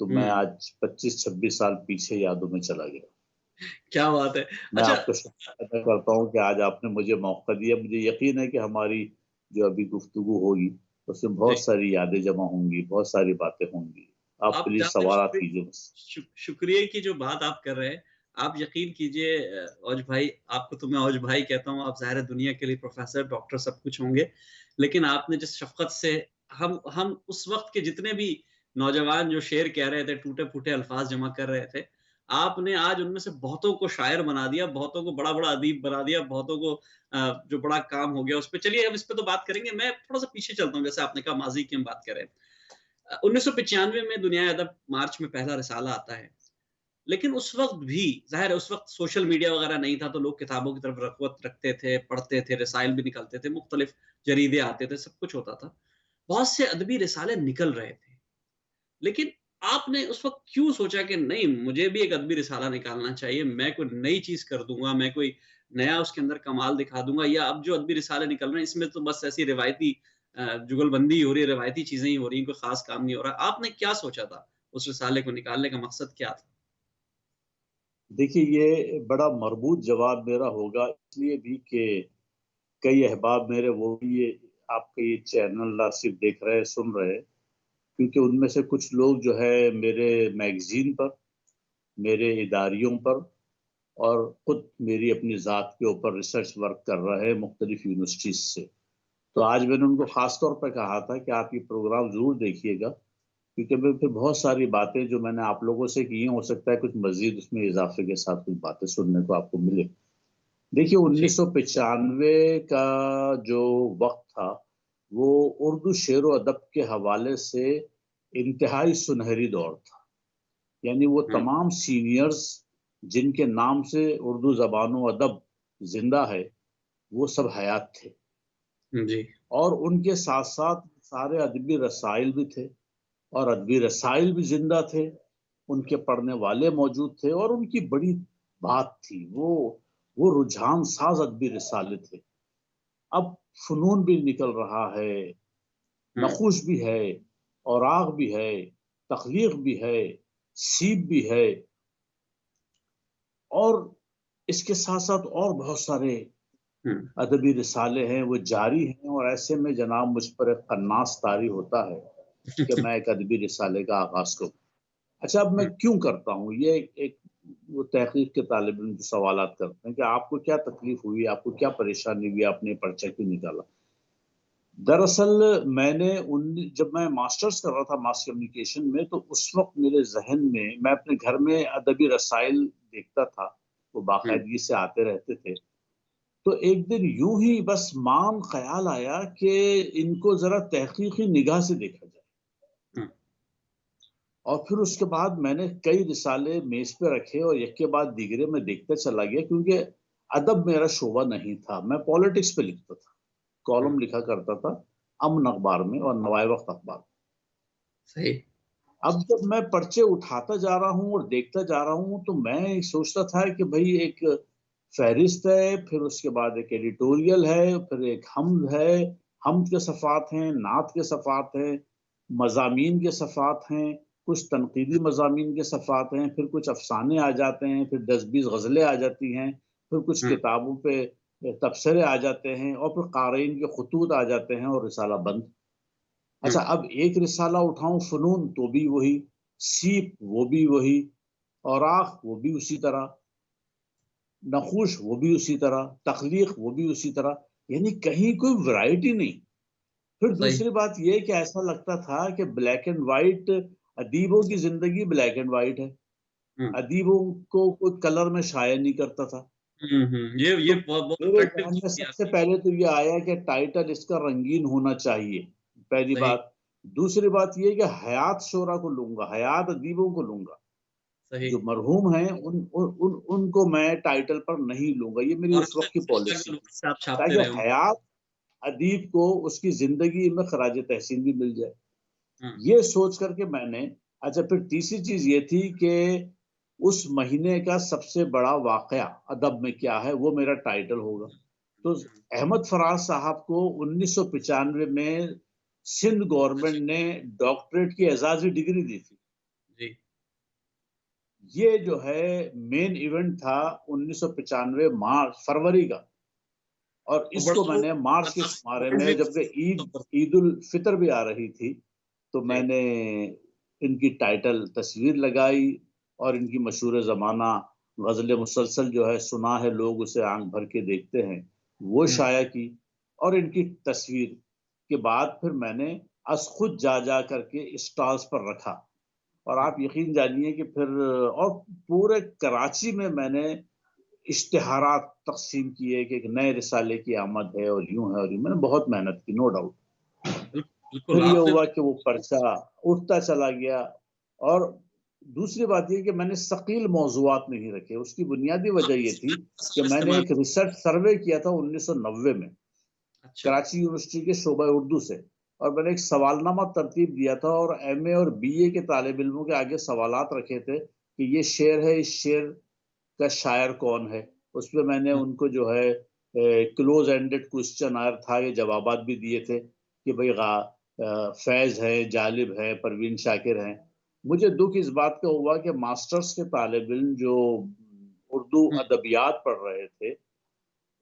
تو میں آج 25-26 سال پیچھے یادوں میں چلا گیا. کیا بات ہے. میں آپ کو شکریہ ادا کرتا ہوں کہ آج آپ نے مجھے موقع دیا. مجھے یقین ہے کہ ہماری جو ابھی گفتگو ہوگی اس میں بہت ساری یادیں جمع ہوں گی, بہت ساری باتیں ہوں گی. آپ پلیز سوالات کیجیے. شکریہ کی جو بات آپ کر رہے ہیں, آپ یقین کیجئے اوج بھائی, آپ کو تو میں اوج بھائی کہتا ہوں, آپ ظاہر دنیا کے لیے پروفیسر ڈاکٹر سب کچھ ہوں گے, لیکن آپ نے جس شفقت سے ہم اس وقت کے جتنے بھی نوجوان جو شعر کہہ رہے تھے, ٹوٹے پھوٹے الفاظ جمع کر رہے تھے, آپ نے آج ان میں سے بہتوں کو شاعر بنا دیا, بہتوں کو بڑا بڑا ادیب بنا دیا, بہتوں کو جو بڑا کام ہو گیا اس پہ. چلیے ہم اس پہ تو بات کریں گے. میں تھوڑا سا پیچھے چلتا ہوں, جیسے آپ نے کہا ماضی کی ہم بات کریں. 1995 میں دنیا ادب مارچ میں پہلا رسالہ آتا ہے, لیکن اس وقت بھی ظاہر ہے اس وقت سوشل میڈیا وغیرہ نہیں تھا, تو لوگ کتابوں کی طرف رغبت رکھتے تھے, پڑھتے تھے, رسائل بھی نکلتے تھے, مختلف جریدے آتے تھے, سب کچھ ہوتا تھا, بہت سے ادبی رسالے نکل رہے تھے. لیکن آپ نے اس وقت کیوں سوچا کہ نہیں, مجھے بھی ایک ادبی رسالہ نکالنا چاہیے, میں کوئی نئی چیز کر دوں گا, میں کوئی نیا اس کے اندر کمال دکھا دوں گا, یا اب جو ادبی رسالے نکل رہے ہیں اس میں تو بس ایسی روایتی جگل بندی ہو رہی ہے, روایتی چیزیں ہی ہو رہی ہیں, کوئی خاص کام نہیں ہو رہا. آپ نے کیا سوچا تھا, اس رسالے کو نکالنے کا مقصد کیا تھا؟ دیکھیے یہ بڑا مربوط جواب میرا ہوگا, اس لیے بھی کہ کئی احباب میرے وہ بھی آپ کا یہ چینل نہ صرف دیکھ رہے سن رہے, کیونکہ ان میں سے کچھ لوگ جو ہے میرے میگزین پر, میرے اداریوں پر, اور خود میری اپنی ذات کے اوپر ریسرچ ورک کر رہے ہیں مختلف یونیورسٹیز سے. تو آج میں نے ان کو خاص طور پہ کہا تھا کہ آپ یہ پروگرام ضرور دیکھیے گا, کیونکہ میں پھر بہت ساری باتیں جو میں نے آپ لوگوں سے کی ہیں, ہو سکتا ہے کچھ مزید اس میں اضافے کے ساتھ کچھ باتیں سننے کو آپ کو ملے. دیکھیے 1995 کا جو وقت تھا وہ اردو شعر و ادب کے حوالے سے انتہائی سنہری دور تھا. یعنی وہ تمام سینئرز جن کے نام سے اردو زبان و ادب زندہ ہے وہ سب حیات تھے جی, اور ان کے ساتھ ساتھ سارے ادبی رسائل بھی تھے, اور ادبی رسائل بھی زندہ تھے, ان کے پڑھنے والے موجود تھے, اور ان کی بڑی بات تھی وہ رجحان ساز ادبی رسالے تھے. اب فنون بھی نکل رہا ہے, نقوش بھی ہے, اوراق بھی ہے, تخلیق بھی ہے, سیب بھی ہے, اور اس کے ساتھ ساتھ اور بہت سارے ادبی رسالے ہیں وہ جاری ہیں. اور ایسے میں جناب مجھ پر ایک قناص طاری ہوتا ہے کہ میں ایک ادبی رسالے کا آغاز کروں. اچھا اب میں کیوں کرتا ہوں یہ, ایک وہ تحقیق کے طالب علم جو سوالات کرتے ہیں کہ آپ کو کیا تکلیف ہوئی, آپ کو کیا پریشانی ہوئی, آپ نے پرچہ کیوں نکالا. دراصل میں نے جب میں ماسٹرز کر رہا تھا ماس کمیونیکیشن میں, تو اس وقت میرے ذہن میں اپنے گھر میں ادبی رسائل دیکھتا تھا, وہ باقاعدگی سے آتے رہتے تھے. تو ایک دن یوں ہی بس مان خیال آیا کہ ان کو ذرا تحقیقی نگاہ سے دیکھا جائے. اور پھر اس کے بعد میں نے کئی رسالے میز پہ رکھے اور ایک کے بعد دیگرے میں دیکھتا چلا گیا, کیونکہ ادب میرا شعبہ نہیں تھا. میں پالیٹکس پہ لکھتا تھا, کالم لکھا کرتا تھا امن اخبار میں اور نوائے وقت اخبار میں. صحیح. اب جب میں پرچے اٹھاتا جا رہا ہوں اور دیکھتا جا رہا ہوں تو میں سوچتا تھا کہ بھئی ایک فہرست ہے, پھر اس کے بعد ایک ایڈیٹوریل ہے, پھر ایک حمد ہے, حمد کے صفحات ہیں, نعت کے صفحات ہیں, مضامین کے صفحات ہیں, کچھ تنقیدی مضامین کے صفحات ہیں, پھر کچھ افسانے آ جاتے ہیں, پھر 10-20 غزلیں آ جاتی ہیں, پھر کچھ کتابوں پہ تبصرے آ جاتے ہیں, اور پھر قارئین کے خطوط آ جاتے ہیں, اور رسالہ بند. اچھا اب ایک رسالہ اٹھاؤں فنون تو بھی وہی, سیپ وہ بھی وہی, اوراق وہ بھی اسی طرح, نقوش وہ بھی اسی طرح, تخلیق وہ بھی اسی طرح, یعنی کہیں کوئی ورائٹی نہیں. پھر دوسری بات یہ کہ ایسا لگتا تھا کہ بلیک اینڈ وائٹ, ادیبوں کی زندگی بلیک اینڈ وائٹ ہے, ادیبوں کو کوئی کلر میں شائع نہیں کرتا تھا. یہ میرے ذہن میں سب سے پہلے تو یہ آیا کہ ٹائٹل اس کا رنگین ہونا چاہیے, پہلی بات. دوسری بات یہ کہ حیات شعرا کو لوں گا, حیات ادیبوں کو لوں گا, جو مرحوم ہیں ان کو میں ٹائٹل پر نہیں لوں گا. یہ میری اس وقت کی پالیسی ہے, تاکہ حیات ادیب کو اس کی زندگی میں خراج تحسین بھی مل جائے. یہ سوچ کر کے میں نے, اچھا پھر تیسری چیز یہ تھی کہ اس مہینے کا سب سے بڑا واقعہ ادب میں کیا ہے, وہ میرا ٹائٹل ہوگا. تو احمد فراز صاحب کو 1995 میں سندھ گورنمنٹ نے ڈاکٹریٹ کی اعزازی ڈگری دی تھی, جی یہ جو ہے مین ایونٹ تھا 1995 فروری کا، اور اس کو میں نے مارچ کے شمارے میں، جبکہ عید الفطر بھی آ رہی تھی، تو میں نے ان کی ٹائٹل تصویر لگائی اور ان کی مشہور زمانہ غزل مسلسل جو ہے سنا ہے لوگ اسے آنکھ بھر کے دیکھتے ہیں، وہ شائع کی، اور ان کی تصویر کے بعد پھر میں نے از خود جا کر کے اسٹالز پر رکھا، اور آپ یقین جانیے کہ پھر اور پورے کراچی میں نے اشتہارات تقسیم کیے کہ ایک نئے رسالے کی آمد ہے اور یوں ہے، اور میں نے بہت محنت کی، نو ڈاؤٹ۔ بالکل پھر یہ آپ نے ہوا کہ وہ پرچہ اٹھتا چلا گیا، اور دوسری بات یہ کہ میں نے ثقیل موضوعات نہیں رکھے۔ اس کی بنیادی وجہ یہ تھی کہ میں نے ایک ریسرچ سروے کیا تھا 1990 میں کراچی یونیورسٹی کے شعبہ اردو سے، اور میں نے ایک سوال نامہ ترتیب دیا تھا، اور ایم اے اور بی اے کے طالب علموں کے آگے سوالات رکھے تھے کہ یہ شعر ہے، اس شعر کا شاعر کون ہے۔ اس پہ میں نے ان کو جو ہے کلوز اینڈڈ کوسچن آئر تھا، یہ جوابات بھی دیے تھے کہ بھئی فیض ہے، جالب ہے، پروین شاکر ہیں۔ مجھے دکھ اس بات کا ہوا کہ ماسٹرز کے طالب علم جو اردو ادبیات پڑھ رہے تھے،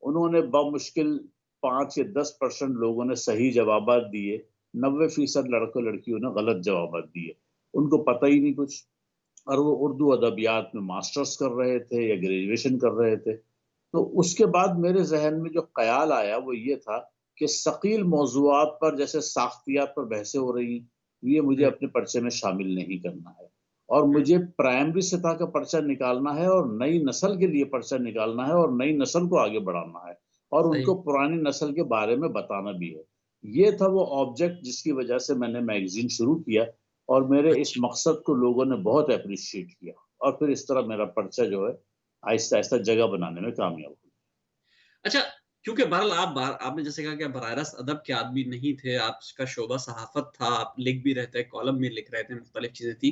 انہوں نے بمشکل 5 یا 10% لوگوں نے صحیح جوابات دیے، 90% لڑکوں لڑکیوں نے غلط جوابات دیے، ان کو پتہ ہی نہیں کچھ، اور وہ اردو ادبیات میں ماسٹرز کر رہے تھے یا گریجویشن کر رہے تھے۔ تو اس کے بعد میرے ذہن میں جو خیال آیا وہ یہ تھا کہ ثقیل موضوعات پر جیسے ساختیات پر بحثیں ہو رہی ہیں، یہ مجھے اپنے پرچے میں شامل نہیں کرنا ہے، اور مجھے پرائمری سطح کا پرچہ نکالنا ہے، اور نئی نسل کے لیے پرچہ نکالنا ہے، اور نئی نسل کو آگے بڑھانا ہے، اور ان کو پرانی نسل کے بارے میں بتانا بھی ہے۔ یہ تھا وہ آبجیکٹ جس کی وجہ سے میں نے میگزین شروع کیا، اور میرے اس مقصد کو لوگوں نے بہت اپریشیٹ کیا، اور پھر اس طرح میرا پرچہ جو ہے آہستہ آہستہ جگہ بنانے میں کامیاب ہوا۔ اچھا، کیونکہ بہرحال آپ نے جیسے کہا کہ براہ راست ادب کے آدمی نہیں تھے، آپ کا شعبہ صحافت تھا، آپ لکھ بھی رہتے، کالم بھی لکھ رہے تھے، مختلف چیزیں تھی،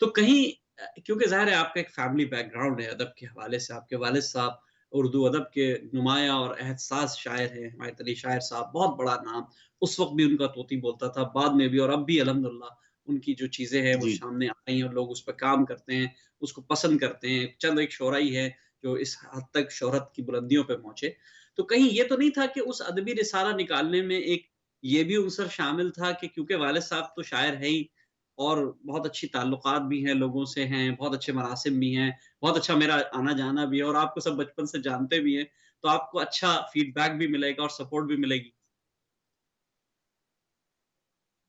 تو کہیں کیونکہ ظاہر ہے آپ کا ایک فیملی بیک گراؤنڈ ہے ادب کے حوالے سے، آپ کے والد صاحب اردو ادب کے نمایاں اور حساس شاعر ہیں، حمایت علی شاعر صاحب، بہت بڑا نام، اس وقت بھی ان کا طوطی بولتا تھا، بعد میں بھی، اور اب بھی الحمدللہ ان کی جو چیزیں ہیں وہ جی سامنے آ رہی ہیں اور لوگ اس پہ کام کرتے ہیں، اس کو پسند کرتے ہیں، چند ایک شعرائی ہے جو اس حد تک شہرت کی بلندیوں پہ پہنچے، تو کہیں یہ تو نہیں تھا کہ اس ادبی رسالہ نکالنے میں ایک یہ بھی عنصر شامل تھا کہ کیونکہ والد صاحب تو شاعر ہیں ہی، اور بہت اچھی تعلقات بھی ہیں لوگوں سے ہیں، بہت اچھے مراسم بھی ہیں، بہت اچھا میرا آنا جانا بھی ہے، اور آپ کو سب بچپن سے جانتے بھی ہیں، تو آپ کو اچھا فیڈ بیک بھی ملے گا اور سپورٹ بھی ملے گی۔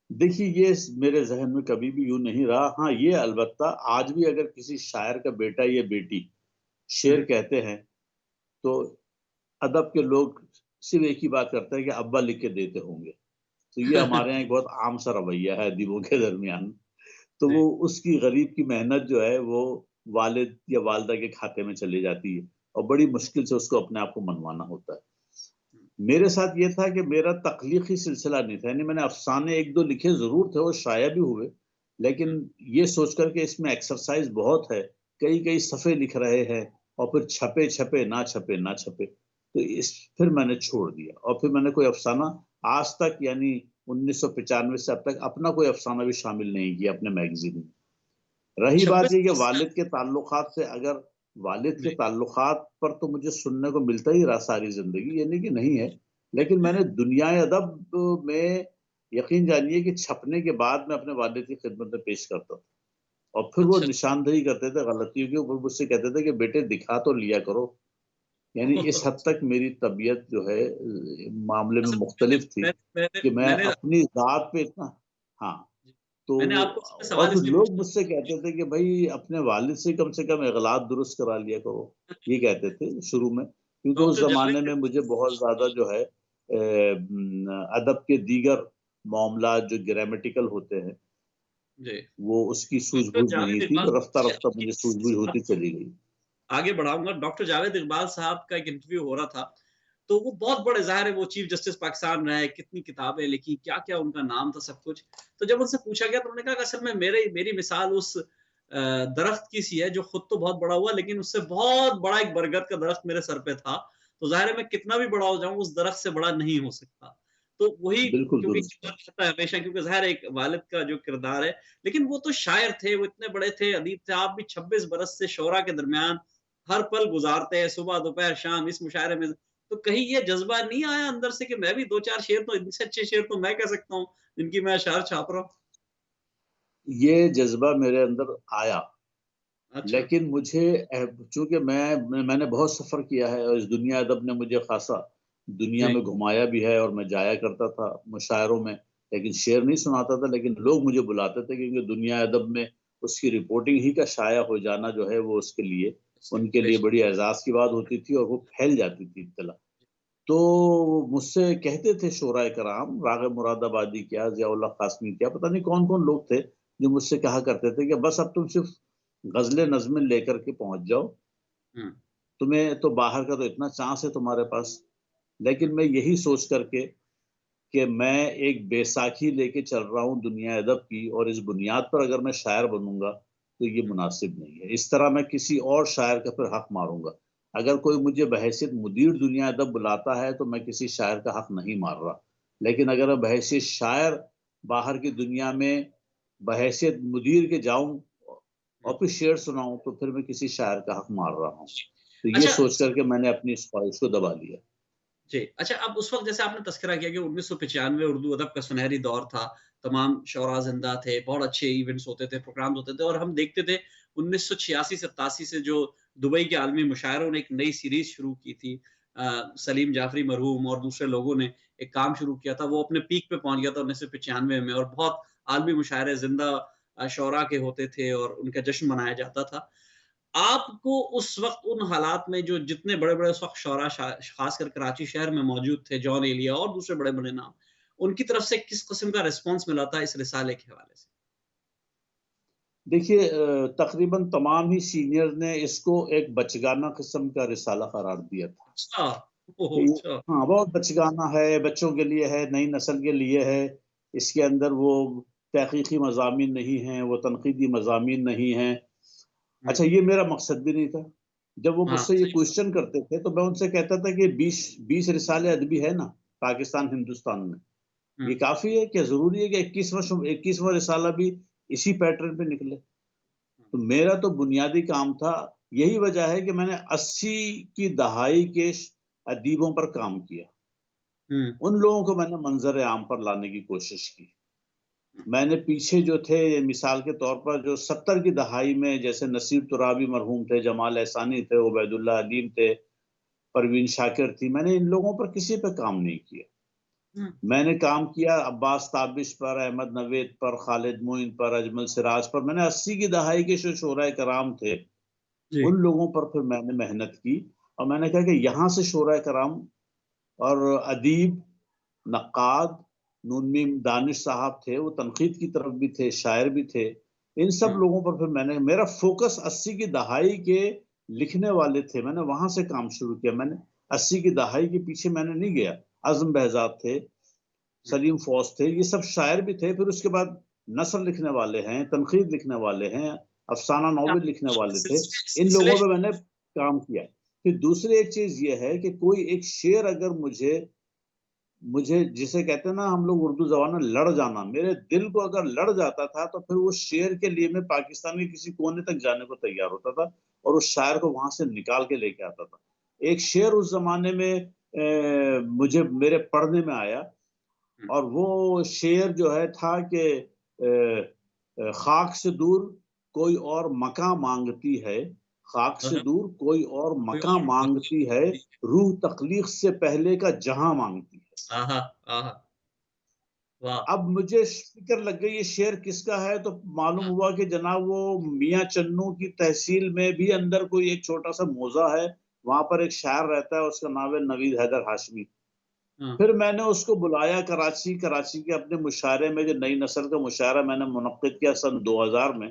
دیکھیے، یہ میرے ذہن میں کبھی بھی یوں نہیں رہا۔ ہاں، یہ البتہ آج بھی اگر کسی شاعر کا بیٹا یا بیٹی شعر کہتے ہیں تو ادب کے لوگ صرف ایک ہی بات کرتے ہیں کہ ابا لکھ کے دیتے ہوں گے، تو یہ ہمارے یہاں ایک بہت عام سا رویہ ہے ادیبوں کے درمیان۔ تو وہ جی اس کی غریب کی محنت جو ہے وہ والد یا والدہ کے کھاتے میں چلی جاتی ہے، اور بڑی مشکل سے اس کو اپنے آپ کو منوانا ہوتا ہے۔ میرے ساتھ یہ تھا کہ میرا تخلیقی سلسلہ نہیں تھا، یعنی میں نے افسانے ایک دو لکھے ضرور تھے اور شائع بھی ہوئے، لیکن یہ سوچ کر کہ اس میں ایکسرسائز بہت ہے، کئی صفحے لکھ رہے ہیں، اور پھر چھپے نہ چھپے، تو پھر میں نے چھوڑ دیا، اور پھر میں نے کوئی افسانہ آج تک، یعنی 1995 سے اب تک اپنا کوئی افسانہ بھی شامل نہیں کیا اپنے میگزین میں۔ رہی بات یہ کہ والد کے تعلقات سے، اگر والد کے تعلقات پر تو مجھے سننے کو ملتا ہی رہا ساری زندگی، یہ نہیں کہ نہیں ہے، لیکن میں نے دنیا ادب میں یقین جانیے کہ چھپنے کے بعد میں اپنے والد کی خدمت میں پیش کرتا تھا، اور پھر وہ اچھا نشاندہی کرتے تھے غلطیوں کی، وہ مجھ سے کہتے تھے کہ بیٹے دکھا تو لیا کرو، یعنی اس حد تک میری طبیعت جو ہے معاملے میں مختلف تھی کہ میں میں نے اپنی ذات پہ اتنا، ہاں، تو میں نے آپ کو اس میں اور سوال پھر اس لیے لوگ پوچھا، مجھ سے کہتے تھے کہ بھائی اپنے والد سے کم اغلاط درست کرا لیا کرو، یہ کہتے تھے شروع میں، کیونکہ اس ڈاکٹر زمانے جاوید میں مجھے بہت زیادہ جو ہے ادب کے دیگر معاملات جو گرامیٹیکل ہوتے ہیں جی وہ اس کی سوجھ ڈاکٹر بوجھ جاوید نہیں تھی، اقبال رفتہ رفتہ مجھے سوجھ بوجھ ہوتی چلی گئی۔ آگے بڑھاؤں گا، ڈاکٹر جاوید اقبال صاحب کا ایک انٹرویو ہو رہا تھا، تو وہ بہت بڑے، ظاہر ہے وہ چیف جسٹس پاکستان رہے، کتنی کتابیں لکھی، کیا کیا ان کا نام تھا، سب کچھ، تو جب ان سے پوچھا گیا تو انہوں نے کہا کہ اصل میں میری مثال اس درخت کی سی ہے جو خود تو بہت بڑا ہوا، لیکن اس سے بہت بڑا ایک برگد کا درخت میرے سر پہ تھا، تو ظاہر ہے میں کتنا بھی بڑا ہو جاؤں اس درخت سے بڑا نہیں ہو سکتا۔ تو وہی بالکل کیونکہ درست ہے. ہے ہمیشہ، کیونکہ ظاہر ایک والد کا جو کردار ہے، لیکن وہ تو شاعر تھے، وہ اتنے بڑے تھے، ادیب تھے. آپ بھی 26 برس سے شعرا کے درمیان ہر پل گزارتے ہیں، صبح دوپہر شام اس مشاعرے میں. تو کہیں یہ جذبہ نہیں آیا اندر سے کہ میں بھی دو چار شعر، تو ان سے اچھے شعر تو میں کہہ سکتا ہوں جن کی میں اشعار چھاپ رہا ہوں؟ یہ جذبہ میرے اندر آیا، اچھا. لیکن مجھے چونکہ میں نے بہت سفر کیا ہے اور اس دنیا ادب نے مجھے خاصا دنیا جی. میں گھمایا بھی ہے، اور میں جایا کرتا تھا مشاعروں میں، لیکن شعر نہیں سناتا تھا. لیکن لوگ مجھے بلاتے تھے کیونکہ دنیا ادب میں اس کی رپورٹنگ ہی کا شائع ہو جانا جو ہے وہ اس کے لیے، ان کے بے لیے شک. بڑی اعزاز کی بات ہوتی تھی اور وہ پھیل جاتی تھی اطلاع. تو مجھ سے کہتے تھے شعراء کرام، راغب مراد آبادی کیا، ضیاء اللہ قاسمی کیا، پتہ نہیں کون کون لوگ تھے جو مجھ سے کہا کرتے تھے کہ بس اب تم صرف غزلیں نظمیں لے کر کے پہنچ جاؤ، ہوں. تمہیں تو باہر کا تو اتنا چانس ہے تمہارے پاس. لیکن میں یہی سوچ کر کے کہ میں ایک بیساکھی لے کے چل رہا ہوں دنیا ادب کی، اور اس بنیاد پر اگر میں شاعر بنوں گا تو یہ مناسب نہیں ہے. اس طرح میں کسی اور شاعر کا پھر حق ماروں گا. اگر کوئی مجھے بحیثیت مدیر دنیا ادب بلاتا ہے تو میں کسی شاعر کا حق نہیں مار رہا، لیکن اگر میں بحیثیت شاعر باہر کی دنیا میں بحیثیت مدیر کے جاؤں اور پھر شعر سناؤں تو پھر میں کسی شاعر کا حق مار رہا ہوں. تو یہ اچھا. سوچ کر کے میں نے اپنی اس خواہش کو دبا لیا. جی. اچھا، اب اس وقت جیسے آپ نے تذکرہ کیا کہ 1995 اردو ادب کا سنہری دور تھا، تمام شعراء زندہ تھے، بہت اچھے ایونٹس ہوتے تھے، پروگرامز ہوتے تھے، اور ہم دیکھتے تھے 1986-87 سے جو دبئی کے عالمی مشاعروں نے ایک نئی سیریز شروع کی تھی، سلیم جعفری مرحوم اور دوسرے لوگوں نے ایک کام شروع کیا تھا، وہ اپنے پیک پہ پہنچ گیا تھا 1995 میں، اور بہت عالمی مشاعرے زندہ شعراء کے ہوتے تھے اور ان کا جشن منایا جاتا تھا. آپ کو اس وقت ان حالات میں جو جتنے بڑے بڑے اس وقت شعراء خاص کر کراچی شہر میں موجود تھے، جان ایلیا اور دوسرے بڑے بڑے نام، ان کی طرف سے کس قسم کا ریسپانس ملا تھا اس رسالے کے حوالے سے؟ دیکھیے تقریباً تمام ہی سینئر نے اس کو ایک بچگانہ قسم کا رسالہ قرار دیا تھا اچھا. کہ اوہ، اچھا. ہاں بہت بچگانہ ہے، بچوں کے لیے ہے، نئی نسل کے لیے ہے. اس کے اندر وہ تحقیقی مضامین نہیں ہیں، وہ تنقیدی مضامین نہیں ہیں. اچھا یہ میرا مقصد بھی نہیں تھا. جب وہ مجھ ہاں، سے یہ صحیح. کوشچن کرتے تھے تو میں ان سے کہتا تھا کہ 20 رسالے ادبی ہے نا پاکستان ہندوستان میں، ہوں. یہ کافی ہے کیا؟ ضروری ہے کہ 21واں رسالہ بھی اسی پیٹرن پہ نکلے؟ تو میرا تو بنیادی کام تھا. یہی وجہ ہے کہ میں نے 80 کی دہائی کے ادیبوں پر کام کیا. ہوں. ان لوگوں کو میں نے منظر عام پر لانے کی کوشش کی. میں نے پیچھے جو تھے مثال کے طور پر جو 70 کی دہائی میں جیسے نصیر ترابی مرحوم تھے، جمال احسانی تھے، عبید اللہ علیم تھے، پروین شاکر تھی، میں نے ان لوگوں پر کسی پہ کام نہیں کیا. ہوں. میں نے کام کیا عباس تابش پر، احمد نوید پر، خالد معین پر، اجمل سراج پر. میں نے 80 کی دہائی کے جو شعراء کرام تھے جی. ان لوگوں پر پھر میں نے محنت کی، اور میں نے کہا کہ یہاں سے شعراء کرام اور ادیب، نقاد، نون میم دانش صاحب تھے، وہ تنقید کی طرف بھی تھے، شاعر بھی تھے. ان سب ہوں. لوگوں پر پھر میں نے، میرا فوکس 80 کی دہائی کے لکھنے والے تھے، میں نے وہاں سے کام شروع کیا. میں نے 80 کی دہائی کے پیچھے میں نے نہیں گیا. اعظم بہزاد تھے، سلیم فوز تھے، یہ سب شاعر بھی تھے. پھر اس کے بعد نثر لکھنے والے ہیں، تنقید لکھنے والے ہیں، افسانہ ناول لکھنے والے تھے. ان سلسلے. لوگوں پہ میں نے کام کیا. پھر دوسری ایک چیز یہ ہے کہ کوئی ایک شعر اگر مجھے جسے کہتے ہیں نا ہم لوگ اردو زبان میں لڑ جانا، میرے دل کو اگر لڑ جاتا تھا تو پھر وہ شعر کے لیے میں پاکستان کے کسی کونے تک جانے کو تیار ہوتا تھا اور اس شاعر کو وہاں سے نکال کے لے کے آتا تھا. ایک شعر اس زمانے میں مجھے میرے پڑھنے میں آیا، اور وہ شعر جو ہے تھا کہ خاک سے دور کوئی اور مکاں مانگتی ہے، خاک سے دور کوئی اور مکاں مانگتی ہے، روح تخلیق سے پہلے کا جہاں مانگتی ہے. آہا. آہا. واہ. اب مجھے فکر لگ گئی یہ شعر کس کا ہے، تو معلوم ہوا کہ جناب وہ میاں چنو کی تحصیل میں بھی اندر کوئی ایک چھوٹا سا موضع ہے، وہاں پر ایک شاعر رہتا ہے، اس کا نام ہے نوید حیدر ہاشمی. پھر میں نے اس کو بلایا کراچی کے اپنے مشاعرے میں، جو نئی نسل کا مشاعرہ میں نے منعقد کیا سن 2000 میں،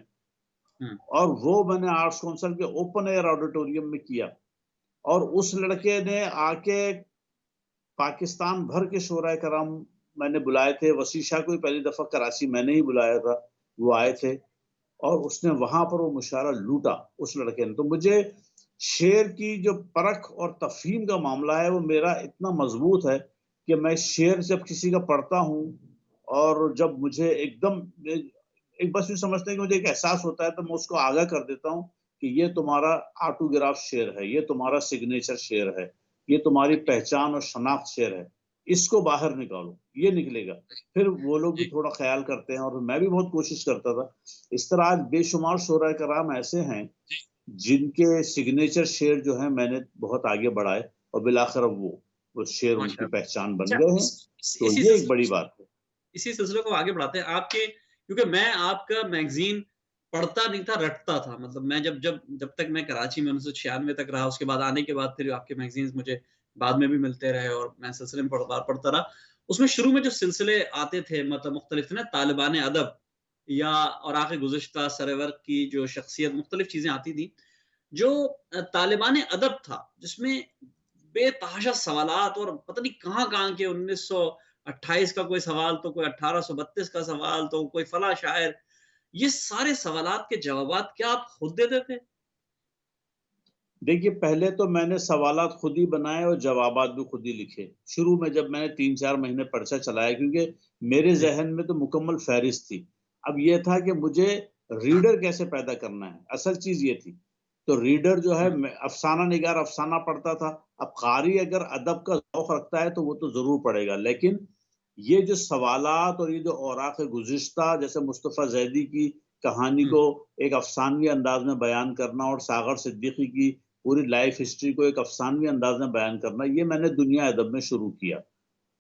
اور وہ میں نے آرٹس کونسل کے اوپن ایئر آڈیٹوریم میں کیا. اور اس لڑکے نے آ کے پاکستان بھر کے شعراء کرام میں نے بلائے تھے. وسیع شاہ کو پہلی دفعہ کراچی میں نے ہی بلایا تھا، وہ آئے تھے، اور اس نے وہاں پر وہ مشاعرہ لوٹا اس لڑکے نے. تو مجھے شعر کی جو پرکھ اور تفہیم کا معاملہ ہے وہ میرا اتنا مضبوط ہے کہ میں شعر جب کسی کا پڑھتا ہوں اور جب مجھے ایک دم ایک بس یوں سمجھتے ہیں کہ مجھے ایک احساس ہوتا ہے تو میں اس کو آگاہ کر دیتا ہوں کہ یہ تمہارا آٹوگراف شعر ہے، یہ تمہارا سگنیچر شعر ہے، یہ تمہاری پہچان اور شناخت شعر ہے، اس کو باہر نکالو، یہ نکلے گا۔ پھر وہ لوگ بھی تھوڑا خیال کرتے ہیں اور میں بھی بہت کوشش کرتا تھا۔ اس طرح آج بے شمار شعراء کرام ایسے ہیں جن کے سگنیچر شعر جو ہیں میں نے بہت آگے بڑھائے اور بالآخر اب وہ شعر ان کی پہچان بن گئے ہیں، تو یہ ایک بڑی بات ہے۔ اسی سلسلے کو آگے بڑھاتے ہیں آپ کے، کیونکہ میں آپ کا میگزین پڑھتا نہیں تھا، رٹتا تھا۔ مطلب میں جب تک میں کراچی میں 1996 تک رہا، اس کے بعد آنے کے بعد پھر آپ کے میگزینز مجھے بعد میں بھی ملتے رہے اور میں سلسلے میں پڑھتا رہا۔ اس میں شروع میں جو سلسلے آتے تھے مطلب مختلف تھے نا، طالبان ادب یا اوراق گزشتہ، سرورق کی جو شخصیت، مختلف چیزیں آتی تھیں۔ جو طالبان ادب تھا جس میں بے تحاشا سوالات اور پتہ نہیں کہاں کے 1928 کا کوئی سوال تو کوئی 1832 کا سوال تو کوئی فلاں شاعر، یہ سارے سوالات کے جوابات کیا آپ خود دیتے تھے؟ دیکھیے پہلے تو میں نے سوالات خود ہی بنائے اور جوابات بھی خود ہی لکھے۔ شروع میں جب میں نے 3-4 مہینے پرچہ چلایا، کیونکہ میرے ذہن میں تو مکمل فہرست تھی، اب یہ تھا کہ مجھے ریڈر کیسے پیدا کرنا ہے، اصل چیز یہ تھی۔ تو ریڈر جو ہے افسانہ نگار افسانہ پڑھتا تھا، اب قاری اگر ادب کا ذوق رکھتا ہے تو وہ تو ضرور پڑھے گا، لیکن یہ جو سوالات اور یہ جو اوراق گزشتہ، جیسے مصطفیٰ زیدی کی کہانی کو ایک افسانوی انداز میں بیان کرنا اور ساغر صدیقی کی پوری لائف ہسٹری کو ایک افسانوی انداز میں بیان کرنا، یہ میں نے دنیا ادب میں شروع کیا۔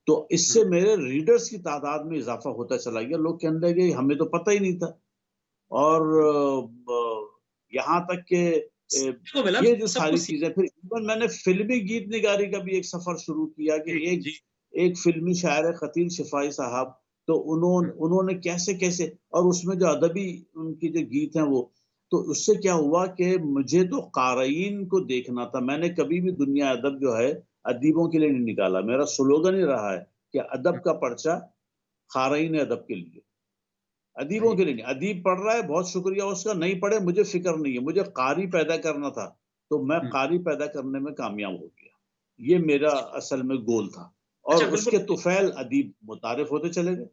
تو اس سے میرے ریڈرز کی تعداد میں اضافہ ہوتا چلا گیا، لوگ کہنے لگے ہمیں تو پتہ ہی نہیں تھا۔ اور یہاں تک کہ یہ جو ساری چیزیں، پھر ایون میں نے فلمی گیت نگاری کا بھی ایک سفر شروع کیا کہ ایک فلمی شاعر خطیل شفائی صاحب، تو انہوں نے کیسے اور اس میں جو ادبی ان کی جو گیت ہیں وہ، تو اس سے کیا ہوا کہ مجھے تو قارئین کو دیکھنا تھا۔ میں نے کبھی بھی دنیا ادب جو ہے ادیبوں کے لیے نہیں نکالا، میرا سلوگن ہی رہا ہے کہ ادب کا پرچہ قارئین ادب کے لیے، ادیبوں کے لیے نہیں۔ ادیب پڑھ رہا ہے بہت شکریہ اس کا، نہیں پڑھے مجھے فکر نہیں ہے، مجھے قاری پیدا کرنا تھا، تو میں قاری پیدا کرنے میں کامیاب ہو گیا۔ یہ میرا اصل میں گول تھا، اور اس کے طفیل ادیب متعارف ہوتے چلے گئے۔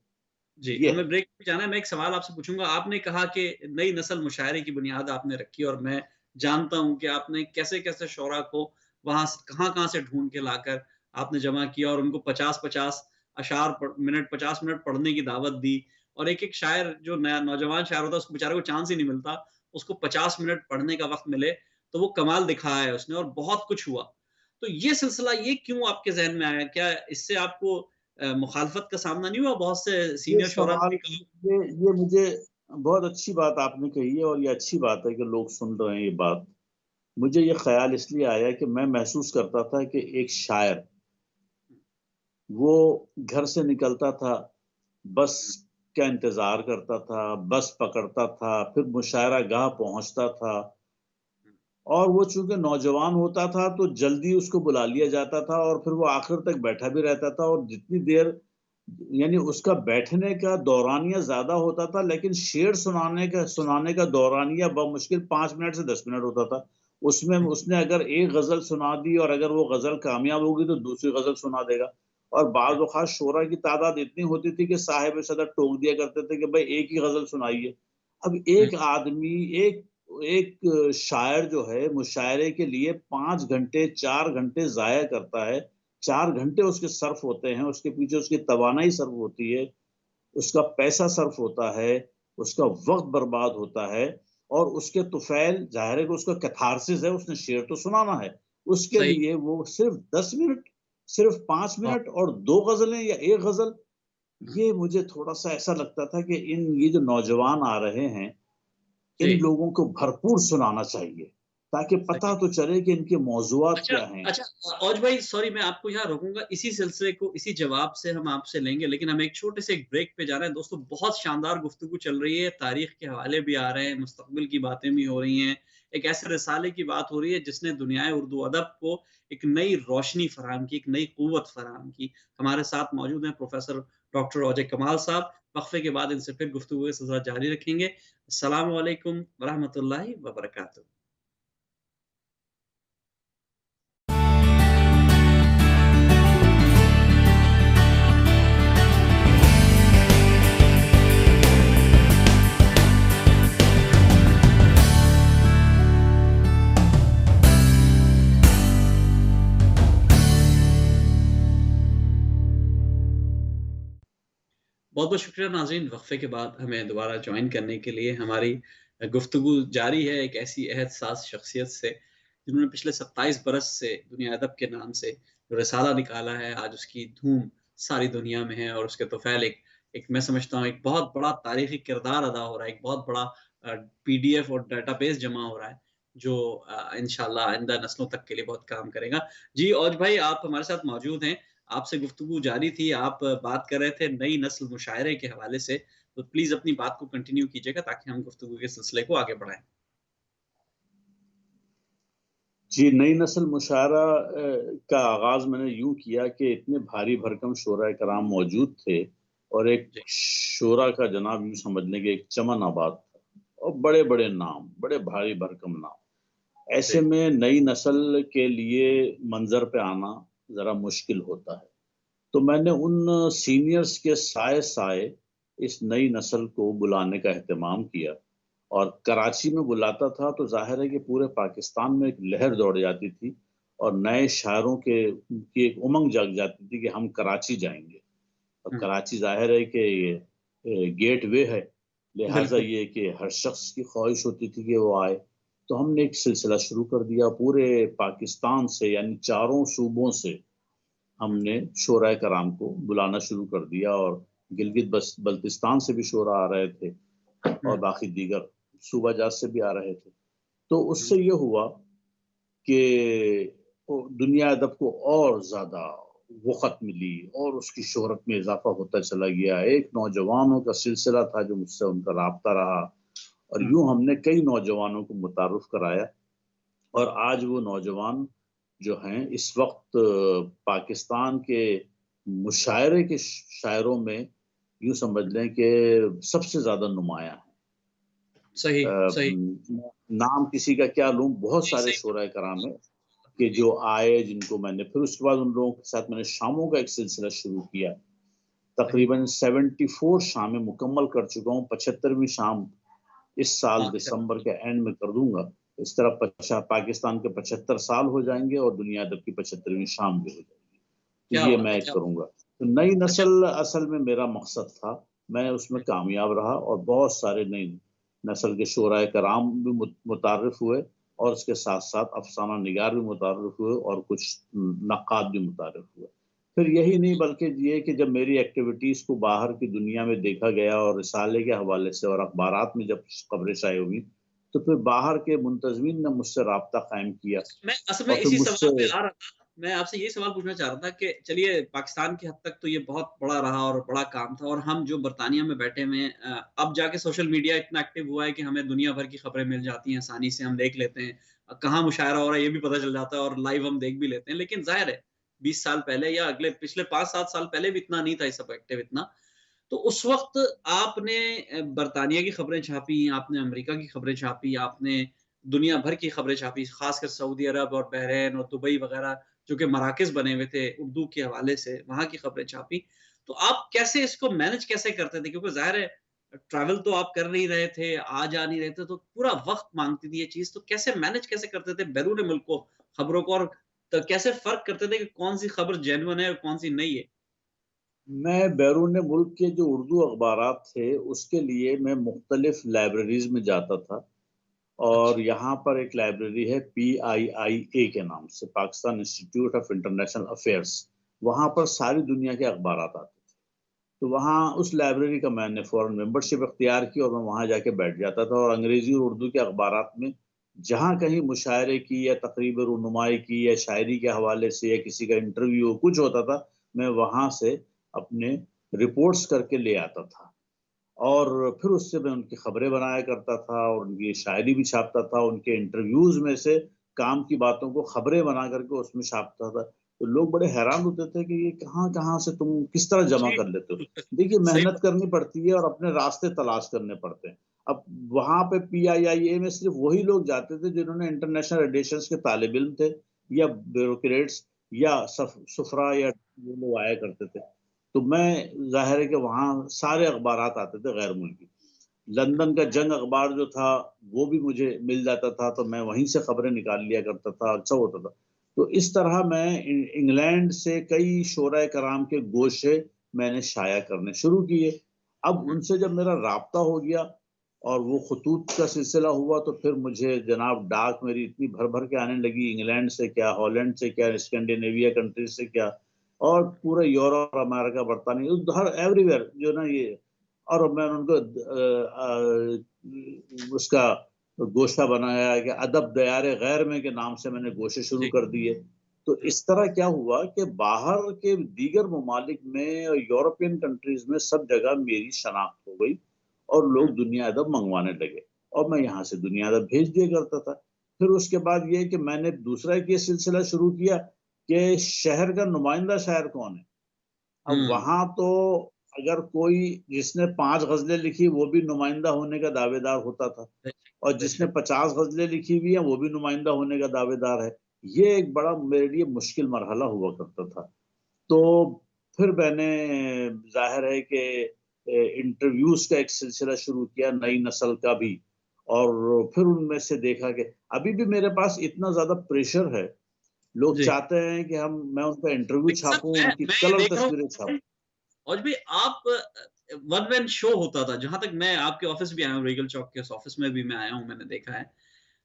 جی ہمیں بریک پہ جانا ہے، میں ایک سوال آپ سے پوچھوں گا۔ آپ نے کہا کہ نئی نسل مشاعرے کی بنیاد آپ نے رکھی، اور میں جانتا ہوں کہ آپ نے کیسے شعراء کو وہاں کہاں سے ڈھونڈ کے لا کر آپ نے جمع کیا اور ان کو 50 اشعار 50 منٹ پڑھنے کی دعوت دی، اور ایک شاعر جو نوجوان شاعر ہوتا ہے اس کو بیچارے کو چانس ہی نہیں ملتا، اس کو 50 منٹ پڑھنے کا وقت ملے تو وہ کمال دکھایا ہے اس نے، اور بہت کچھ ہوا۔ تو یہ سلسلہ یہ کیوں آپ کے ذہن میں آیا؟ کیا اس سے آپ کو مخالفت کا سامنا نہیں ہوا؟ بہت سے سینئر شعراء نے کہا۔ یہ مجھے بہت اچھی بات آپ نے کہی ہے، اور یہ اچھی بات ہے کہ لوگ سن رہے ہیں یہ بات۔ مجھے یہ خیال اس لیے آیا کہ میں محسوس کرتا تھا کہ ایک شاعر وہ گھر سے نکلتا تھا، بس کا انتظار کرتا تھا، بس پکڑتا تھا، پھر مشاعرہ گاہ پہنچتا تھا، اور وہ چونکہ نوجوان ہوتا تھا تو جلدی اس کو بلا لیا جاتا تھا، اور پھر وہ آخر تک بیٹھا بھی رہتا تھا، اور جتنی دیر یعنی اس کا بیٹھنے کا دورانیہ زیادہ ہوتا تھا، لیکن شعر سنانے کا دورانیہ بمشکل 5 منٹ سے 10 منٹ ہوتا تھا۔ اس میں اس نے اگر ایک غزل سنا دی اور اگر وہ غزل کامیاب ہوگی تو دوسری غزل سنا دے گا، اور بعض اوقات شعراء کی تعداد اتنی ہوتی تھی کہ صاحب صدر ٹوک دیا کرتے تھے کہ بھائی ایک ہی غزل سنائیے۔ اب ایک آدمی ایک شاعر جو ہے مشاعرے کے لیے 5 گھنٹے 4 گھنٹے ضائع کرتا ہے، 4 گھنٹے اس کے صرف ہوتے ہیں، اس کے پیچھے اس کی توانائی صرف ہوتی ہے، اس کا پیسہ صرف ہوتا ہے، اس کا وقت برباد ہوتا ہے، اور اس کے طفیل ظاہر ہے کہ اس کا کیتھارسس ہے، اس نے شعر تو سنانا ہے، اس کے لیے وہ صرف 10 منٹ، صرف 5 منٹ اور 2 غزلیں یا 1 غزل، یہ مجھے تھوڑا سا ایسا لگتا تھا کہ یہ جو نوجوان آ رہے ہیں ان لوگوں کو بھرپور سنانا چاہیے تاکہ پتہ تو چلے کہ ان کے موضوعات کیا ہیں۔ اچھا اوج بھائی، سوری میں آپ کو یہاں روکوں گا، اسی سلسلے کو اسی جواب سے ہم آپ سے لیں گے، لیکن ہم ایک چھوٹے سے ایک بریک پہ جا رہے ہیں۔ دوستو بہت شاندار گفتگو چل رہی ہے، تاریخ کے حوالے بھی آ رہے ہیں، مستقبل کی باتیں بھی ہو رہی ہیں، ایک ایسے رسالے کی بات ہو رہی ہے جس نے دنیائے اردو ادب کو ایک نئی روشنی فراہم کی، ایک نئی قوت فراہم کی۔ ہمارے ساتھ موجود ہیں پروفیسر ڈاکٹر اوجے کمال صاحب۔ وقفے کے بعد ان سے پھر گفتگو کا سلسلہ جاری رکھیں گے۔ السلام علیکم ورحمۃ اللہ وبرکاتہ۔ بہت بہت شکریہ ناظرین، وقفے کے بعد ہمیں دوبارہ جوائن کرنے کے لیے۔ ہماری گفتگو جاری ہے ایک ایسی عہد ساز شخصیت سے جنہوں نے پچھلے 27 برس سے دنیا ادب کے نام سے جو رسالہ نکالا ہے، آج اس کی دھوم ساری دنیا میں ہے، اور اس کے طفیل ایک میں سمجھتا ہوں ایک بہت بڑا تاریخی کردار ادا ہو رہا ہے، ایک بہت بڑا پی ڈی ایف اور ڈیٹا بیس جمع ہو رہا ہے جو انشاءاللہ آئندہ نسلوں تک کے لیے بہت کام کرے گا۔ جی اوج بھائی، آپ ہمارے ساتھ موجود ہیں، آپ سے گفتگو جاری تھی، آپ بات کر رہے تھے نئی نسل مشاعرے کے حوالے سے، تو پلیز اپنی بات کو کنٹینیو کیجیے گا تاکہ ہم گفتگو کے سلسلے کو آگے بڑھائیں۔ جی، نئی نسل مشاعرہ کا آغاز میں نے یوں کیا کہ اتنے بھاری بھرکم شورائے کرام موجود تھے، اور ایک جی شورا کا جناب یوں سمجھنے کے ایک چمن آباد تھا، اور بڑے بڑے نام، بڑے بھاری بھرکم نام۔ ایسے جی میں نئی نسل کے لیے منظر پہ آنا ذرا مشکل ہوتا ہے، تو میں نے ان سینئرز کے سائے سائے اس نئی نسل کو بلانے کا اہتمام کیا، اور کراچی میں بلاتا تھا تو ظاہر ہے کہ پورے پاکستان میں ایک لہر دوڑ جاتی تھی، اور نئے شاعروں کی ایک امنگ جگ جاتی تھی کہ ہم کراچی جائیں گے۔ اور ہاں، کراچی ظاہر ہے کہ یہ گیٹ وے ہے، لہٰذا بالکل یہ کہ ہر شخص کی خواہش ہوتی تھی کہ وہ آئے۔ تو ہم نے ایک سلسلہ شروع کر دیا، پورے پاکستان سے یعنی چاروں صوبوں سے ہم نے شورائے کرام کو بلانا شروع کر دیا، اور گلگت بلتستان سے بھی شعراء آ رہے تھے، اور ہوں، باقی دیگر صوبہ جات سے بھی آ رہے تھے۔ تو اس ہوں، سے یہ ہوا کہ دنیا ادب کو اور زیادہ وقت ملی، اور اس کی شہرت میں اضافہ ہوتا چلا گیا۔ ایک نوجوانوں کا سلسلہ تھا جو مجھ سے ان کا رابطہ رہا، اور ہوں، یوں ہم نے کئی نوجوانوں کو متعارف کرایا، اور آج وہ نوجوان جو ہیں اس وقت پاکستان کے مشاعرے کے شاعروں میں یوں سمجھ لیں کہ سب سے زیادہ نمایاں ہیں۔ صحیح صحیح نام کسی کا کیا لوں، بہت جی سارے صحیح، شعراء کرام ہیں کہ جی جو آئے، جن کو میں نے پھر اس کے بعد ان لوگوں کے ساتھ میں نے شاموں کا ایک سلسلہ شروع کیا۔ صحیح، تقریباً 74 شامیں مکمل کر چکا ہوں، 75ویں شام اس سال ماشاء دسمبر کے اینڈ میں کر دوں گا۔ اس طرح پاکستان کے 75 سال ہو جائیں گے، اور دنیا ادب کی 75ویں شام بھی ہو جائے گی۔ تو کیا یہ بات ہے، میں کیا کروں گا۔ تو نئی اچھا، نسل اصل میں میرا مقصد تھا، میں اس میں کامیاب رہا، اور بہت سارے نئی نسل کے شعراء کرام بھی متعارف ہوئے، اور اس کے ساتھ ساتھ افسانہ نگار بھی متعارف ہوئے، اور کچھ نقاد بھی متعارف ہوئے۔ پھر یہی نہیں بلکہ یہ کہ جب میری ایکٹیویٹیز کو باہر کی دنیا میں دیکھا گیا، اور رسالے کے حوالے سے اور اخبارات میں جب خبریں شائع ہوئی، تو پھر باہر کے منتظمین نے مجھ سے رابطہ قائم کیا، میں اصل میں اور پھر اسی مجھ سے سوال پہ آ رہا تھا، میں آپ سے یہی سوال پوچھنا چاہ رہا تھا کہ چلیے پاکستان کی حد تک تو یہ بہت بڑا رہا اور بڑا کام تھا، اور ہم جو برطانیہ میں بیٹھے ہوئے ہیں، اب جا کے سوشل میڈیا اتنا ایکٹیو ہوا ہے کہ ہمیں دنیا بھر کی خبریں مل جاتی ہیں، آسانی سے ہم دیکھ لیتے ہیں کہاں مشاعرہ ہو رہا ہے یہ بھی پتہ چل جاتا ہے، اور لائیو ہم دیکھ بھی لیتے ہیں۔ لیکن ظاہر ہے 20 سال پہلے یا پچھلے 5-7 سال پہلے بھی اتنا نہیں تھا یہ سب ایکٹیو اتنا، تو اس وقت آپ نے برطانیہ کی خبریں چھاپی، آپ نے امریکہ کی خبریں چھاپی، آپ نے دنیا بھر کی خبریں چھاپی، خاص کر سعودی عرب اور بحرین اور دبئی وغیرہ جو کہ مراکز بنے ہوئے تھے اردو کے حوالے سے، وہاں کی خبریں چھاپی۔ تو آپ کیسے اس کو مینج کیسے کرتے تھے؟ کیونکہ ظاہر ہے ٹریول تو آپ کر نہیں رہے تھے، آ جا نہیں رہے تھے، تو پورا وقت مانگتی تھی یہ چیز، تو کیسے مینج کیسے کرتے تھے بیرون ملک کو خبروں کو، اور کیسے فرق کرتے تھے کہ کون سی خبر جینون ہے اور کون سی نہیں ہے؟ میں بیرون ملک کے جو اردو اخبارات تھے اس کے لیے میں مختلف لائبریریز میں جاتا تھا، اور اچھا، یہاں پر ایک لائبریری ہے PIIA کے نام سے، Pakistan institute of international affairs, وہاں پر ساری دنیا کے اخبارات آتے تھے۔ تو وہاں اس لائبریری کا میں نے فوراً ممبرشپ اختیار کی، اور میں وہاں جا کے بیٹھ جاتا تھا، اور انگریزی اور اردو کے اخبارات میں جہاں کہیں مشاعرے کی یا تقریب رونمائی کی یا شاعری کے حوالے سے یا کسی کا انٹرویو کچھ ہوتا تھا، میں وہاں سے اپنے رپورٹس کر کے لے آتا تھا، اور پھر اس سے میں ان کی خبریں بنایا کرتا تھا، اور ان کی شاعری بھی چھاپتا تھا، ان کے انٹرویوز میں سے کام کی باتوں کو خبریں بنا کر کے اس میں چھاپتا تھا۔ تو لوگ بڑے حیران ہوتے تھے کہ یہ کہاں کہاں سے تم کس طرح جمع جی کر لیتے ہو۔ دیکھیے، صحیح محنت بات، کرنی پڑتی ہے اور اپنے راستے تلاش کرنے پڑتے ہیں۔ اب وہاں پہ PIIA میں صرف وہی لوگ جاتے تھے جنہوں نے انٹرنیشنل ایڈیشنز کے طالب علم تھے، یا بیوروکریٹس، یا سفرا، یا وہ لوگ آیا کرتے تھے۔ تو میں ظاہر ہے کہ وہاں سارے اخبارات آتے تھے غیر ملکی۔ لندن کا جنگ اخبار جو تھا وہ بھی مجھے مل جاتا تھا، تو میں وہیں سے خبریں نکال لیا کرتا تھا، اچھا ہوتا تھا۔ تو اس طرح میں انگلینڈ سے کئی شعراء کرام کے گوشے میں نے شائع کرنے شروع کیے، اب ان سے جب میرا رابطہ ہو گیا اور وہ خطوط کا سلسلہ ہوا تو پھر مجھے جناب ڈاک میری اتنی بھر بھر کے آنے لگی، انگلینڈ سے کیا، ہالینڈ سے کیا، اسکینڈینیویا کنٹریز سے کیا، اور پورا یورپ، امریکہ، برطانیہ، ہر ایوری ویئر جو نا یہ. اور میں نے ان کو اس کا گوشہ بنایا کہ ادب دیار غیر میں کے نام سے میں نے گوشے شروع کر دیے. تو اس طرح کیا ہوا کہ باہر کے دیگر ممالک میں اور یورپین کنٹریز میں سب جگہ میری شناخت ہو گئی اور لوگ دنیا ادب منگوانے لگے اور میں یہاں سے دنیا ادب بھیج دیا کرتا تھا. پھر اس کے بعد یہ کہ میں نے دوسرا ایک یہ سلسلہ شروع کیا کہ شہر کا نمائندہ شاعر کون ہے. اب وہاں تو اگر کوئی جس نے 5 غزلیں لکھی وہ بھی نمائندہ ہونے کا دعوے دار ہوتا تھا، اور جس نے 50 غزلیں لکھی ہوئی ہیں وہ بھی نمائندہ ہونے کا دعوے دار ہے. یہ ایک بڑا میرے لیے مشکل مرحلہ ہوا کرتا تھا. تو پھر میں نے ظاہر ہے کہ انٹرویوز کا ایک سلسلہ شروع کیا نئی نسل کا بھی، اور پھر ان میں سے دیکھا کہ ابھی بھی میرے پاس اتنا زیادہ پریشر ہے، لوگ چاہتے ہیں کہ میں ان کا انٹرویو چھاپوں، ان کی کلر تصویریں چھاپوں. اور بھی آپ ون مین شو ہوتا تھا، جہاں تک میں آپ کے آفس بھی آیا ہوں، ریگل چوک کے آفس میں بھی میں آیا ہوں، میں نے دیکھا ہے.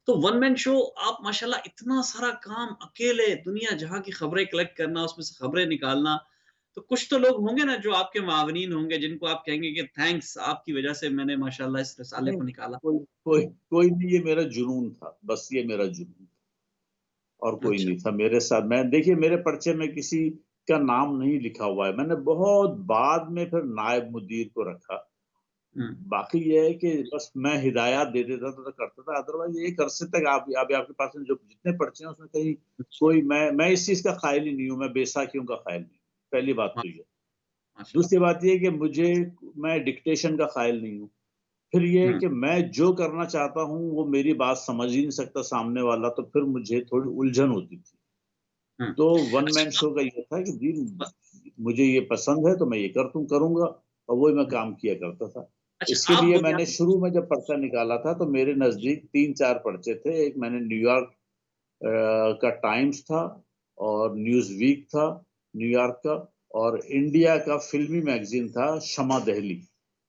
تو ون مین شو آپ ماشاءاللہ اتنا سارا کام اکیلے دنیا جہاں کی خبریں کلیکٹ کرنا، اس میں سے خبریں نکالنا. تو کچھ تو لوگ ہوں گے نا جو آپ کے معاونین ہوں گے، جن کو آپ کہیں گے کہ تھینکس، آپ کی وجہ سے میں نے ماشاءاللہ اس رسالے کو نکالا. کوئی نہیں، یہ میرا جنون تھا، بس یہ میرا جنون تھا اور کوئی نہیں تھا میرے ساتھ. میں دیکھیے میرے پرچے میں کسی کا نام نہیں لکھا ہوا ہے، میں نے بہت بعد میں پھر نائب مدیر کو رکھا. باقی یہ ہے کہ بس میں ہدایات دے دیتا تھا تو کرتا تھا. ادروائز ایک عرصے تک آپ کے پاس جو جتنے پرچے ہیں اس میں کہیں کوئی میں اس چیز کا قائل ہی نہیں ہوں، میں بیساکھیوں کا قائل نہیں ہوں. پہلی بات تو یہ. دوسری بات یہ کہ میں ڈکٹیشن کا قائل نہیں ہوں. پھر یہ کہ میں جو کرنا چاہتا ہوں وہ میری بات سمجھ ہی نہیں سکتا سامنے والا، تو پھر مجھے تھوڑی الجھن ہوتی تھی. تو ون مین شو کا یہ تھا کہ جی مجھے یہ پسند ہے تو میں یہ کروں گا، اور وہی میں کام کیا کرتا تھا. اس کے لیے میں نے شروع میں جب پرچہ نکالا تھا تو میرے نزدیک 3-4 پرچے تھے. ایک میں نے نیو یارک کا ٹائمز تھا، اور نیوز ویک تھا نیو یارک کا، اور انڈیا کا فلمی میگزین تھا شمع دہلی.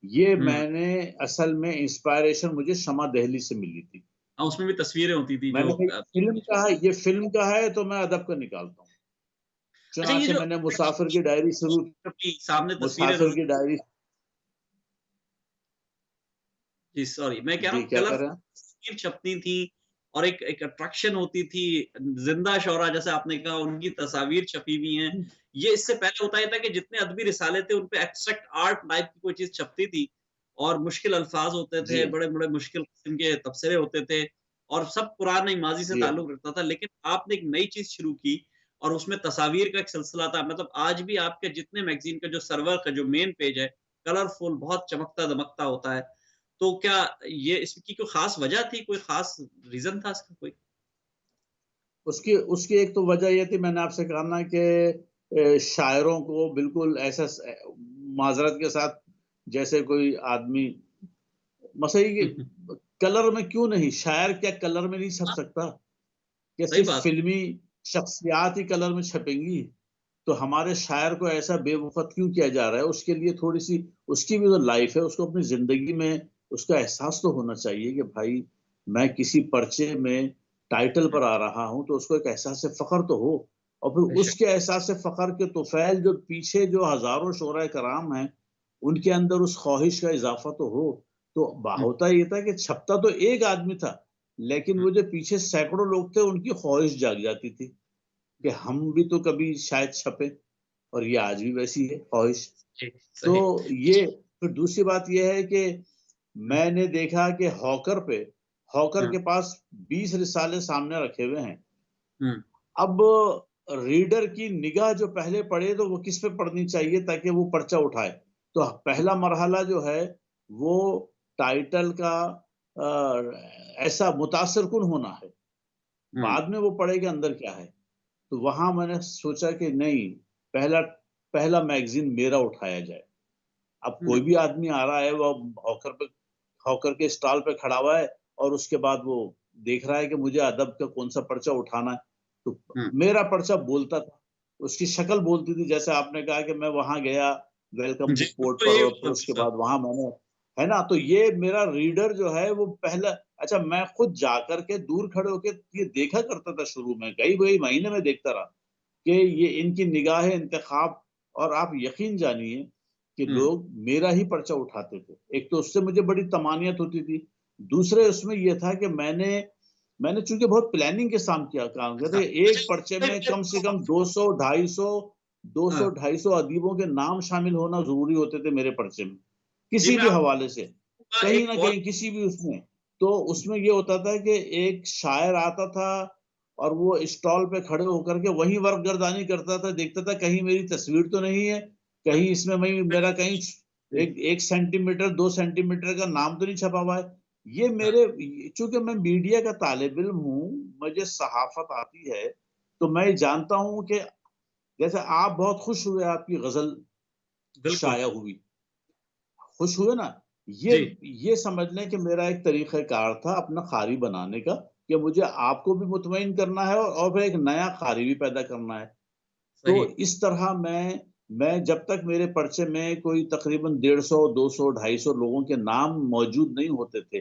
یہ میں نے اصل میں انسپائریشن مجھے شمع دہلی سے ملی تھی. اس میں بھی تصویریں ہوتی تھی. میں نے فلم کا ہے، یہ فلم کا ہے تو میں ادب کا نکالتا ہوں. چنانچہ میں نے مسافر کی ڈائری شروع کی. سامنے مسافر کی ڈائری، جی سوری میں کہہ رہا ہوں کلر تصویر چھپتی تھی اور ایک اٹریکشن ہوتی تھی. زندہ شعرا جیسے آپ نے کہا ان کی تصاویر چھپی ہوئی ہیں. یہ اس سے پہلے ہوتا تھا کہ جتنے ادبی رسالے تھے ان پہ ایبسٹریکٹ آرٹ ٹائپ کی کوئی چیز چھپتی تھی اور مشکل الفاظ ہوتے تھے، بڑے بڑے مشکل قسم کے تبصرے ہوتے تھے اور سب پرانے ماضی سے تعلق رکھتا تھا. لیکن آپ نے ایک نئی چیز شروع کی اور اس میں تصاویر کا ایک سلسلہ تھا. مطلب آج بھی آپ کے جتنے میگزین کا جو سرور کا جو مین پیج ہے کلرفل، بہت چمکتا دمکتا ہوتا ہے. تو کیا یہ اس کی کوئی خاص وجہ تھی، کوئی خاص ریزن تھا اس کا کوئی؟ اس کی ایک تو وجہ یہ تھی، میں نے آپ سے کہا نا کہ شاعروں کو بالکل ایسا معذرت کے ساتھ جیسے کوئی آدمی مسئلہ کلر میں کیوں نہیں، شاعر کیا کلر میں نہیں چھپ سکتا؟ کہ صرف فلمی شخصیات ہی کلر میں چھپیں گی؟ تو ہمارے شاعر کو ایسا بے وقت کیوں کیا جا رہا ہے؟ اس کے لیے تھوڑی سی اس کی بھی تو لائف ہے، اس کو اپنی زندگی میں اس کا احساس تو ہونا چاہیے کہ بھائی میں کسی پرچے میں ٹائٹل پر آ رہا ہوں تو اس کو ایک احساس فخر تو ہو. اور پھر اس کے احساس فخر کے طفیل جو پیچھے جو ہزاروں شعراء کرام ہیں ان کے اندر اس خواہش کا اضافہ تو ہو. تو ہوتا یہ تھا کہ چھپتا تو ایک آدمی تھا، لیکن وہ جو پیچھے سینکڑوں لوگ تھے ان کی خواہش جاگ جاتی تھی کہ ہم بھی تو کبھی شاید چھپے، اور یہ آج بھی ویسی ہے خواہش. تو یہ پھر دوسری بات یہ ہے کہ میں نے دیکھا کہ ہاکر کے پاس 20 رسالے سامنے رکھے ہوئے ہیں. اب ریڈر کی نگاہ جو پہلے پڑے تو وہ کس پہ پڑنی چاہیے تاکہ وہ پرچہ اٹھائے؟ تو پہلا مرحلہ جو ہے وہ ٹائٹل کا ایسا متاثر کن ہونا ہے، بعد میں وہ پڑھے کہ اندر کیا ہے. تو وہاں میں نے سوچا کہ نہیں، پہلا میگزین میرا اٹھایا جائے. اب کوئی بھی آدمی آ رہا ہے، وہ ہاکر کے اسٹال پہ کھڑا ہوا ہے اور اس کے بعد وہ دیکھ رہا ہے کہ مجھے ادب کا کون سا پرچہ اٹھانا ہے. تو میرا پرچہ بولتا تھا، اس کی شکل بولتی تھی. جیسے آپ نے کہا کہ میں وہاں گیا، ویلکم جی بک بورڈ بالکل پر، یہی اور پھر بات اس کے صاحب. بعد وہاں میں نے، ہے نا، تو یہ میرا ریڈر جو ہے وہ پہلا، اچھا میں خود جا کر کے دور کھڑے ہو کے یہ دیکھا کرتا تھا شروع میں، کئی مہینے میں دیکھتا رہا کہ یہ ان کی نگاہ انتخاب. اور آپ یقین جانیے کہ ہوں. لوگ میرا ہی پرچہ اٹھاتے تھے. ایک تو اس سے مجھے بڑی طمانیت ہوتی تھی، دوسرے اس میں یہ تھا کہ میں نے چونکہ بہت پلاننگ کے ساتھ کام کیا تھا. اچھا ایک پرچے میں بھائی، کم سے کم 200 ہاں، 250 ادیبوں کے نام شامل ہونا ضروری ہوتے تھے میرے پرچے میں، جی کسی میں بھی آپ حوالے سے، کا کہیں ایک نہ کال. کہیں کسی بھی اس میں. تو اس میں یہ ہوتا تھا کہ ایک شاعر آتا تھا اور وہ اسٹال پہ کھڑے ہو کر کے وہیں ورق گردانی کرتا تھا، دیکھتا تھا کہیں میری تصویر تو نہیں ہے، کہیں اس میں میرا کہیں ایک سینٹی میٹر 2 سینٹی میٹر کا نام تو نہیں چھپا ہوا ہے. یہ میرے، چونکہ میں میڈیا کا طالب علم ہوں، مجھے صحافت آتی ہے، تو میں جانتا ہوں کہ جیسے آپ بہت خوش ہوئے آپ کی غزل بالکل. شائع ہوئی، خوش ہوئے نا، یہ جی یہ سمجھ لیں کہ میرا ایک طریقہ کار تھا اپنا قاری بنانے کا، کہ مجھے آپ کو بھی مطمئن کرنا ہے اور پھر ایک نیا قاری بھی پیدا کرنا ہے. تو صحیح. اس طرح میں جب تک میرے پرچے میں کوئی تقریباً 150 200 250 لوگوں کے نام موجود نہیں ہوتے تھے،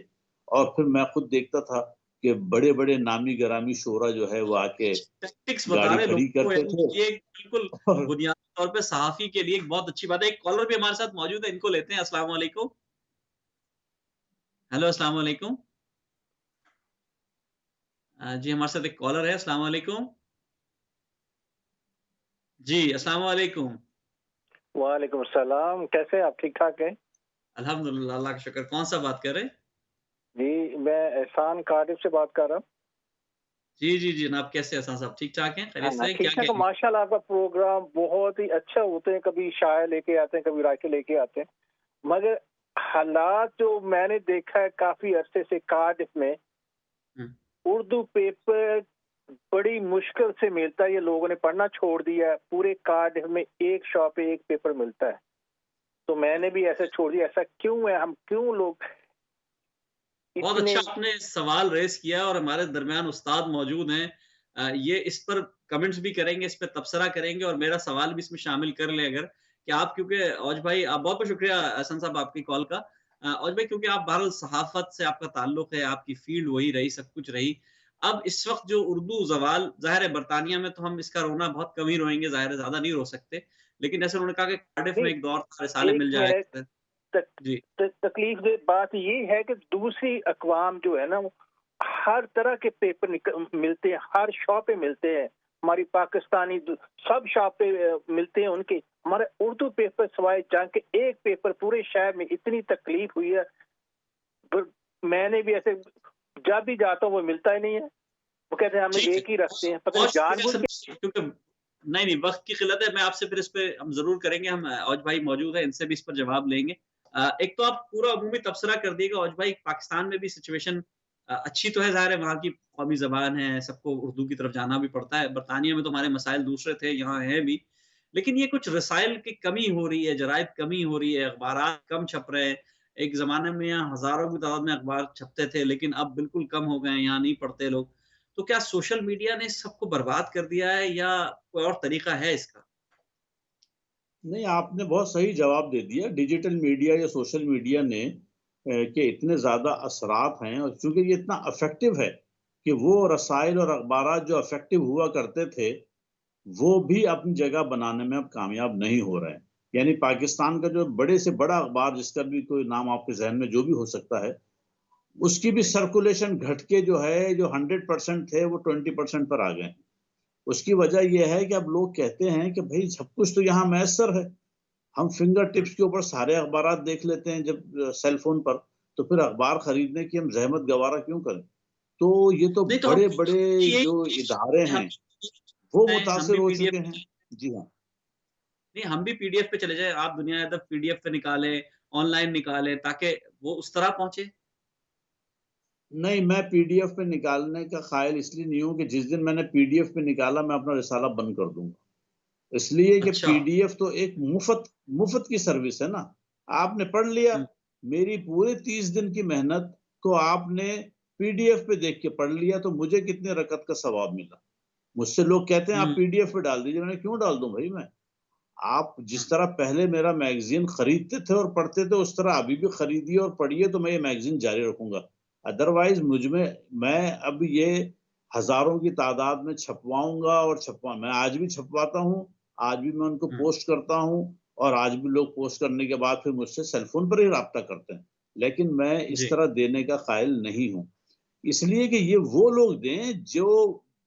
اور پھر میں خود دیکھتا تھا کہ بڑے بڑے نامی گرامی شعرا جو ہے وہ آ کے ٹیکٹکس بتا گاڑی رہے کھڑی لوگوں کو، کرتے یعنی تھے. یہ بالکل اور بنیادی طور پہ صحافی کے لیے ایک بہت اچھی بات ہے. ایک کالر بھی ہمارے ساتھ موجود ہے، ان کو لیتے ہیں. السلام علیکم. ہیلو، السلام علیکم. جی ہمارے ساتھ ایک کالر ہے. السلام علیکم. جی السلام علیکم. وعلیکم السلام، کیسے آپ؟ ٹھیک ٹھاک ہیں؟ الحمد للہ، اللہ کا شکر. کون سا بات کر رہے ہیں؟ جی میں احسان کارڈف سے بات کر رہا ہوں. جی جی جی جناب، کیسے احسان صاحب؟ ٹھیک ٹھاک ہیں؟ خیریت سے ہیں؟ ٹھیک کیا ٹھاک، کہیں؟ ماشاء اللہ آپ کا پروگرام بہت ہی اچھا ہوتے ہیں، کبھی شاعر لے کے آتے ہیں، کبھی راکے لے کے آتے ہیں، مگر حالات جو میں نے دیکھا ہے کافی عرصے سے کارڈف میں، اردو پیپر بڑی مشکل سے ملتا ہے. یہ لوگوں نے پڑھنا چھوڑ دیا ہے. پورے کارڈف میں ایک شاپ پہ ایک پیپر ملتا ہے. تو میں نے بھی ایسا چھوڑ دیا. ایسا کیوں ہے؟ ہم کیوں لوگ بہت اتنے اچھا آپ نے سوال ریز کیا، اور ہمارے درمیان استاد موجود ہیں. یہ اس پر کمنٹس بھی کریں گے، اس پہ تبصرہ کریں گے، اور میرا سوال بھی اس میں شامل کر لیں اگر کہ آپ، کیونکہ اوج بھائی آپ بہت بہت شکریہ احسن صاحب آپ کی کال کا. اوج بھائی کیونکہ آپ بہرحال صحافت سے آپ کا تعلق ہے، آپ کی فیلڈ وہی رہی، سب کچھ رہی. اب اس وقت جو اردو زوال، ظاہر ہے برطانیہ میں تو ہم اس کا رونا بہت کم ہی روئیں گے، ظاہر ہے زیادہ نہیں رو سکتے، لیکن جیسے انہوں نے کہا کہ کارڈف میں نہیں، ایک دور تھا رسالے ایک مل جایا منٹ، کرتے. جی تکلیف دہ بات یہ ہے کہ دوسری اقوام جو ہے نا، وہ ہر طرح کے پیپر ملتے ہیں، ہر شاپ پہ ملتے ہیں. ہماری پاکستانی سب شاپ پہ ملتے ہیں ان کے. ہمارے اردو پیپر سوائے جان کے ایک پیپر پورے شہر میں، اتنی تکلیف ہوئی ہے. میں نے بھی ایسے جب بھی جاتا ہوں وہ ملتا ہی نہیں ہے. وہ کہتے ہیں ہم ٹھیک ایک ہی رکھتے ہیں، پتہ بہت نہیں جان شکریہ بوجھ سر، کے. کیونکہ نہیں وقت کی قلت ہے. میں آپ سے پھر اس پہ ہم ضرور کریں گے. ہم اوج بھائی موجود ہیں، ان سے بھی اس پر جواب لیں گے. ایک تو آپ پورا عمومی تبصرہ کر دیے گا اوج بھائی. پاکستان میں بھی سچویشن اچھی تو ہے، ظاہر ہے وہاں کی قومی زبان ہے، سب کو اردو کی طرف جانا بھی پڑتا ہے. برطانیہ میں تو ہمارے مسائل دوسرے تھے، یہاں ہیں بھی، لیکن یہ کچھ رسائل کی کمی ہو رہی ہے، جرائد کمی ہو رہی ہے، اخبارات کم چھپ رہے ہیں. ایک زمانے میں یہاں ہزاروں کی تعداد میں اخبار چھپتے تھے، لیکن اب بالکل کم ہو گئے ہیں، یہاں نہیں پڑھتے لوگ. تو کیا سوشل میڈیا نے سب کو برباد کر دیا ہے، یا کوئی اور طریقہ ہے اس کا؟ نہیں، آپ نے بہت صحیح جواب دے دیا. ڈیجیٹل میڈیا یا سوشل میڈیا نے کہ اتنے زیادہ اثرات ہیں، اور چونکہ یہ اتنا افیکٹو ہے کہ وہ رسائل اور اخبارات جو افیکٹو ہوا کرتے تھے وہ بھی اپنی جگہ بنانے میں اب کامیاب نہیں ہو رہے ہیں. یعنی پاکستان کا جو بڑے سے بڑا اخبار، جس کا بھی کوئی نام آپ کے ذہن میں جو بھی ہو سکتا ہے، اس کی بھی سرکولیشن گھٹ کے جو ہے، جو 100% تھے وہ 20% پر آ گئے ہیں. اس کی وجہ یہ ہے کہ اب لوگ کہتے ہیں کہ بھائی سب کچھ تو یہاں میسر ہے، ہم فنگر ٹپس کے اوپر سارے اخبارات دیکھ لیتے ہیں جب سیل فون پر، تو پھر اخبار خریدنے کی ہم زحمت گوارا کیوں کریں؟ تو یہ تو نہیں تو ہم بڑے بڑے جو ادارے ہیں وہ ہم متاثر بھی ہو پی ڈی چکے ایف، ہیں. جی ہاں. نہیں ہم بھی پی ڈی ایف پہ چلے جائیں. آپ دنیا ادب پی ڈی ایف پہ نکالیں، آن لائن نکالیں، تاکہ وہ اس طرح پہنچے. نہیں، میں پی ڈی ایف پہ نکالنے کا قائل اس لیے نہیں ہوں کہ جس دن میں نے پی ڈی ایف پہ نکالا میں اپنا رسالہ بند کر دوں گا. اس لیے کہ اچھا. پی ڈی ایف تو ایک مفت کی سروس ہے نا. آپ نے پڑھ لیا، میری پورے 30 دن کی محنت کو آپ نے پی ڈی ایف پہ دیکھ کے پڑھ لیا، تو مجھے کتنے رکعت کا ثواب ملا؟ مجھ سے لوگ کہتے ہیں آپ پی ڈی ایف پہ ڈال دیجیے. میں نے کیوں ڈال دوں بھائی؟ میں آپ جس طرح پہلے میرا میگزین خریدتے تھے اور پڑھتے تھے اس طرح ابھی بھی خریدیے اور پڑھیے تو میں یہ میگزین جاری رکھوں گا. ادروائز میں اب یہ ہزاروں کی تعداد میں چھپواؤں گا اور میں آج بھی چھپواتا ہوں, آج بھی میں ان کو پوسٹ کرتا ہوں, اور آج بھی لوگ پوسٹ کرنے کے بعد پھر مجھ سے سیل فون پر ہی رابطہ کرتے ہیں, لیکن میں اس طرح دینے کا قائل نہیں ہوں. اس لیے کہ یہ وہ لوگ دیں جو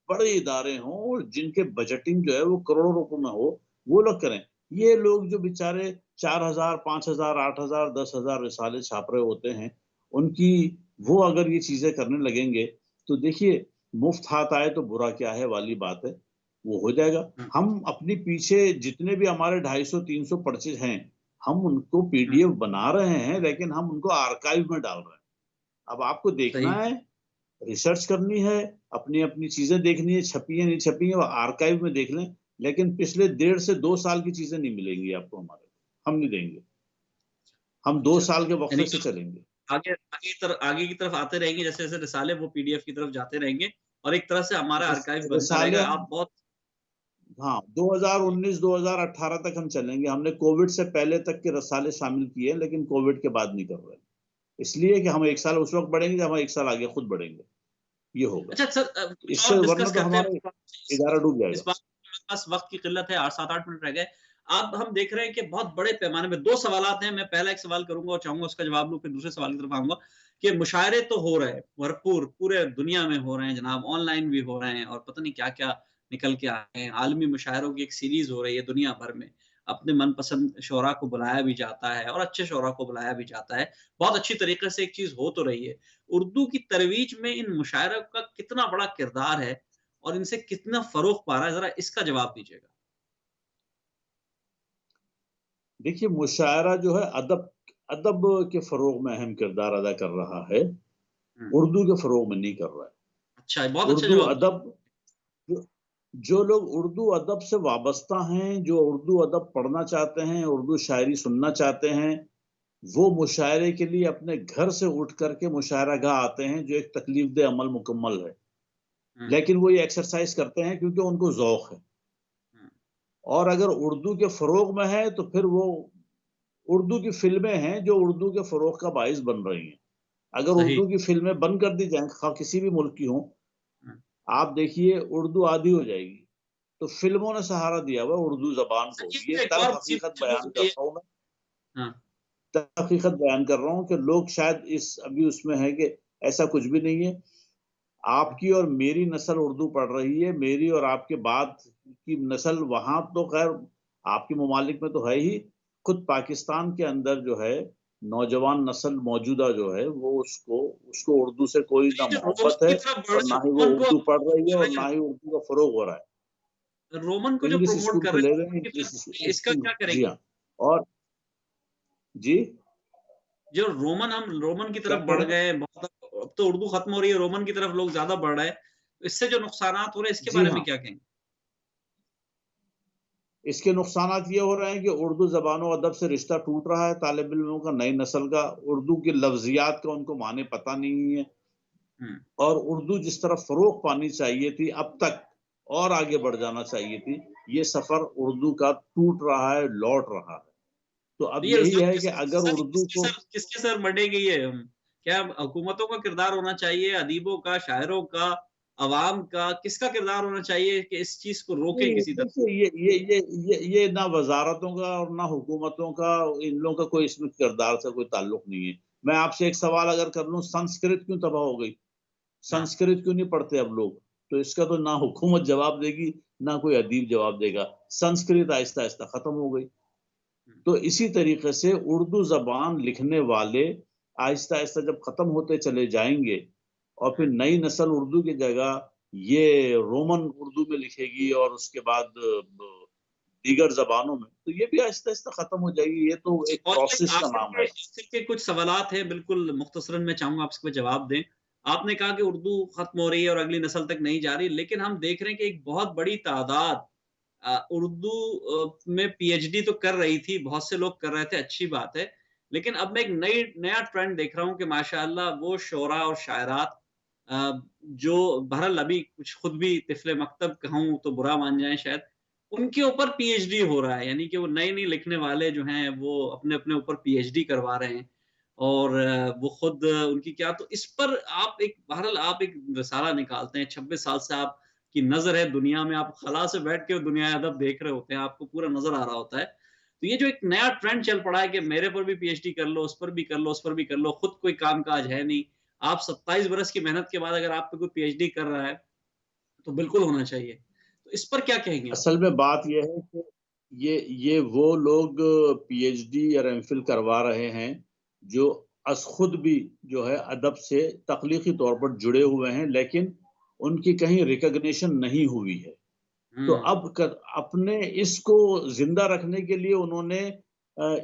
بڑے ادارے ہوں اور جن کے بجٹنگ جو ہے وہ کروڑوں روپے میں ہو, وہ لوگ کریں. یہ لوگ جو بیچارے 4,000 5,000 8,000 10,000 رسالے چھاپ رہے ہوتے ہیں, ان کی وہ اگر یہ چیزیں کرنے لگیں گے تو دیکھیے مفت ہاتھ آئے تو برا کیا ہے والی بات ہے, وہ ہو جائے گا. ہم اپنی پیچھے جتنے بھی ہمارے 250 300 پرچے ہیں, ہم ان کو پی ڈی ایف بنا رہے ہیں, لیکن ہم ان کو آرکائیو میں ڈال رہے ہیں. اب آپ کو دیکھنا ہے, ریسرچ کرنی ہے, اپنی اپنی چیزیں دیکھنی ہے, چھپی ہیں نہیں چھپی ہیں, وہ آرکائیو میں دیکھ لیں. لیکن پچھلے 1.5 سے 2 سال کی چیزیں نہیں ملیں گی آپ کو ہمارے, ہم نہیں دیں گے. ہم 2 سال کے وقفے سے چلیں گے, آگے کی طرف آتے رہیں گے, جیسے جیسے رسالے وہ پی ڈی ایف کی طرف جاتے رہیں گے, اور ایک طرح سے ہمارا آرکائیو بنتا رہے گا. آپ بہت 2019 2018 تک ہم چلیں گے. ہم نے کووڈ سے پہلے تک کے رسالے شامل کیے, لیکن کووڈ کے بعد نہیں کر رہے, اس لیے کہ ہم 1 سال اس وقت بڑھیں گے جب ہم 1 سال آگے خود بڑھیں گے. یہ ہوگا. اچھا سر, اس سے ورنہ تو ہمارا ادارہ ڈوب جائے گا. بس وقت کی قلت ہے, 7-8 منٹ رہ گئے. اب ہم دیکھ رہے ہیں کہ بہت بڑے پیمانے میں 2 سوالات ہیں. میں پہلا ایک سوال کروں گا اور چاہوں گا اس کا جواب لوں, پھر دوسرے سوال کی طرف آؤں گا. کہ مشاعرے تو ہو رہے ہیں بھرپور, پورے دنیا میں ہو رہے ہیں جناب, آن لائن بھی ہو رہے ہیں, اور پتہ نہیں کیا کیا نکل کے آئے ہیں. عالمی مشاعروں کی ایک سیریز ہو رہی ہے دنیا بھر میں. اپنے من پسند شعراء کو بلایا بھی جاتا ہے, اور اچھے شعراء کو بلایا بھی جاتا ہے. بہت اچھی طریقے سے ایک چیز ہو تو رہی ہے. اردو کی ترویج میں ان مشاعروں کا کتنا بڑا کردار ہے, اور ان سے کتنا فروغ پا رہا ہے, ذرا اس کا جواب دیجیے گا. دیکھیے مشاعرہ جو ہے ادب کے فروغ میں اہم کردار ادا کر رہا ہے, اردو کے فروغ میں نہیں کر رہا ہے. اچھا, بہت اچھا اردو جواب. ادب, جو لوگ اردو ادب سے وابستہ ہیں, جو اردو ادب پڑھنا چاہتے ہیں, اردو شاعری سننا چاہتے ہیں, وہ مشاعرے کے لیے اپنے گھر سے اٹھ کر کے مشاعرہ گاہ آتے ہیں, جو ایک تکلیف دہ عمل مکمل ہے, لیکن وہ یہ ایکسرسائز کرتے ہیں کیونکہ ان کو ذوق ہے. اور اگر اردو کے فروغ میں ہے تو پھر وہ اردو کی فلمیں ہیں جو اردو کے فروغ کا باعث بن رہی ہیں. اگر اردو کی فلمیں بند کر دی جائیں, کسی بھی ملک کی ہوں, آپ دیکھیے اردو آدھی ہو جائے گی. تو فلموں نے سہارا دیا ہوا اردو زبان کو. یہ تلخ حقیقت بیان کر رہا ہوں میں, حقیقت بیان کر رہا ہوں کہ لوگ شاید ابھی اس میں ہے کہ ایسا کچھ بھی نہیں ہے. آپ کی اور میری نسل اردو پڑھ رہی ہے, میری اور آپ کے بعد کی نسل وہاں تو خیر آپ کے ممالک میں تو ہے ہی, خود پاکستان کے اندر جو ہے نوجوان نسل موجودہ جو ہے وہ اس کو اردو سے کوئی نہ محبت ہے, اور نہ ہی وہ اردو پڑھ رہی ہے, اور نہ ہی اردو کا فروغ ہو رہا ہے. رومن کو جو انگلش پروموٹ اسکول کر کھلے رہے ہوئے ہیں, ہیں, اس کا کیا کریں گے؟ جی ہاں, اور جی جو رومن کی طرف بڑھ گئے, اب تو اردو ختم ہو رہی ہے, رومن کی طرف لوگ زیادہ بڑھ رہے ہیں, اس سے جو نقصانات ہو رہے ہیں اس کے بارے میں کیا کہیں گے؟ اس کے نقصانات یہ ہو رہے ہیں کہ اردو زبان و ادب سے رشتہ ٹوٹ رہا ہے طالب علموں کا, نئی نسل کا. اردو کی لفظیات کا ان کو معنی پتہ نہیں ہے, اور اردو جس طرح فروغ پانی چاہیے تھی اب تک, اور آگے بڑھ جانا چاہیے تھی, یہ سفر اردو کا ٹوٹ رہا ہے, لوٹ رہا ہے. تو اب یہی ہے کہ اگر اردو کو کس کے سر بڑھے گی, یہ کیا حکومتوں کا کردار ہونا چاہیے, ادیبوں کا, شاعروں کا, عوام کا, کس کا کردار ہونا چاہیے کہ اس چیز کو روکے کسی طرح؟ یہ نہ وزارتوں کا اور نہ حکومتوں کا, ان لوگوں کا کوئی اس میں کردار سے کوئی تعلق نہیں ہے. میں آپ سے ایک سوال اگر کر لوں, سنسکرت کیوں تباہ ہو گئی, سنسکرت کیوں نہیں پڑھتے اب لوگ؟ تو اس کا تو نہ حکومت جواب دے گی نہ کوئی ادیب جواب دے گا. سنسکرت آہستہ آہستہ ختم ہو گئی. تو اسی طریقے سے اردو زبان لکھنے والے آہستہ آہستہ جب ختم ہوتے چلے جائیں گے, اور پھر نئی نسل اردو کی جگہ یہ رومن اردو میں لکھے گی اور اس کے بعد دیگر زبانوں میں, تو یہ بھی آہستہ آہستہ ختم ہو جائے گی. یہ تو ایک پروسیس کا نام ہے. کے کچھ سوالات ہیں, بالکل مختصراً میں چاہوں گا آپ اس پہ جواب دیں. آپ نے کہا کہ اردو ختم ہو رہی ہے اور اگلی نسل تک نہیں جا رہی, لیکن ہم دیکھ رہے ہیں کہ ایک بہت بڑی تعداد اردو میں پی ایچ ڈی تو کر رہی تھی, بہت سے لوگ کر رہے تھے, اچھی بات ہے. لیکن اب میں ایک نیا ٹرینڈ دیکھ رہا ہوں کہ ماشاءاللہ وہ شعراء اور شاعرات جو بہرحال ابھی کچھ خود بھی طفل مکتب کہوں تو برا مان جائیں شاید, ان کے اوپر پی ایچ ڈی ہو رہا ہے، یعنی کہ وہ نئی نئی لکھنے والے جو ہیں وہ اپنے اپنے اوپر پی ایچ ڈی کروا رہے ہیں، اور وہ خود ان کی کیا، تو اس پر آپ ایک بہرحال آپ ایک رسالہ نکالتے ہیں، 26 سال سے آپ کی نظر ہے دنیا میں، آپ خلا سے بیٹھ کے دنیا ادب دیکھ رہے ہوتے ہیں، آپ کو پورا نظر آ رہا ہوتا ہے. تو یہ جو ایک نیا ٹرینڈ چل پڑا ہے کہ میرے پر بھی پی ایچ ڈی کر لو، اس پر بھی کر لو، اس پر بھی کر لو، خود کوئی کام کاج ہے نہیں، آپ 27 برس کی محنت کے بعد اگر آپ پہ کوئی پی ایچ ڈی کر رہا ہے تو بالکل ہونا چاہیے. تو اس پر کیا کہیں گے؟ اصل میں بات یہ ہے کہ یہ وہ لوگ پی ایچ ڈی یا ایم فل کروا رہے ہیں جو از خود بھی جو ہے ادب سے تخلیقی طور پر جڑے ہوئے ہیں، لیکن ان کی کہیں ریکگنیشن نہیں ہوئی ہے. تو اب اپنے اس کو زندہ رکھنے کے لیے انہوں نے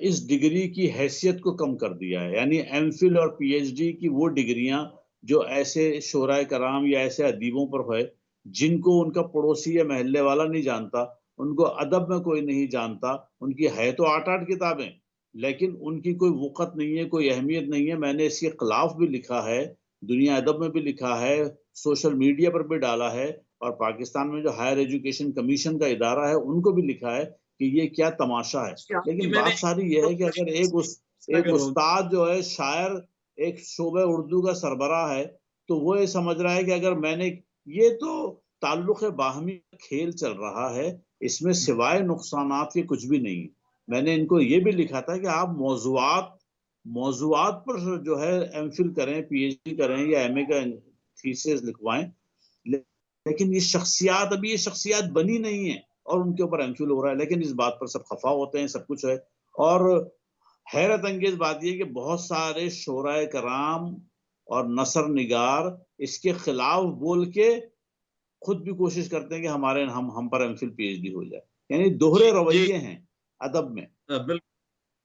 اس ڈگری کی حیثیت کو کم کر دیا ہے. یعنی ایم فل اور پی ایچ ڈی کی وہ ڈگریاں جو ایسے شعراء کرام یا ایسے ادیبوں پر ہے جن کو ان کا پڑوسی یا محلے والا نہیں جانتا، ان کو ادب میں کوئی نہیں جانتا، ان کی ہے تو 8 کتابیں لیکن ان کی کوئی وقت نہیں ہے، کوئی اہمیت نہیں ہے. میں نے اس کے خلاف بھی لکھا ہے، دنیا ادب میں بھی لکھا ہے، سوشل میڈیا پر بھی ڈالا ہے، اور پاکستان میں جو ہائر ایجوکیشن کمیشن کا ادارہ ہے ان کو بھی لکھا ہے کہ یہ کیا تماشا ہے. لیکن بات ساری یہ ہے کہ اگر ایک استاد جو ہے شاعر ایک شعبہ اردو کا سربراہ ہے تو وہ یہ سمجھ رہا ہے کہ اگر میں نے، یہ تو تعلق باہمی کھیل چل رہا ہے، اس میں سوائے نقصانات کے کچھ بھی نہیں. میں نے ان کو یہ بھی لکھا تھا کہ آپ موضوعات پر جو ہے ایم فل کریں، پی ایچ ڈی کریں یا ایم اے کا تھیسس لکھوائیں، لیکن یہ شخصیات بنی نہیں ہیں اور ان کے اوپر ایم فل ہو رہا ہے. لیکن اس بات پر سب خفا ہوتے ہیں، سب کچھ ہے. اور حیرت انگیز بات یہ کہ بہت سارے شعراء کرام اور نثر نگار اس کے خلاف بول کے خود بھی کوشش کرتے ہیں کہ ہم پر M Phil P H D ہو جائے. یعنی دوہرے رویے ہیں ادب میں.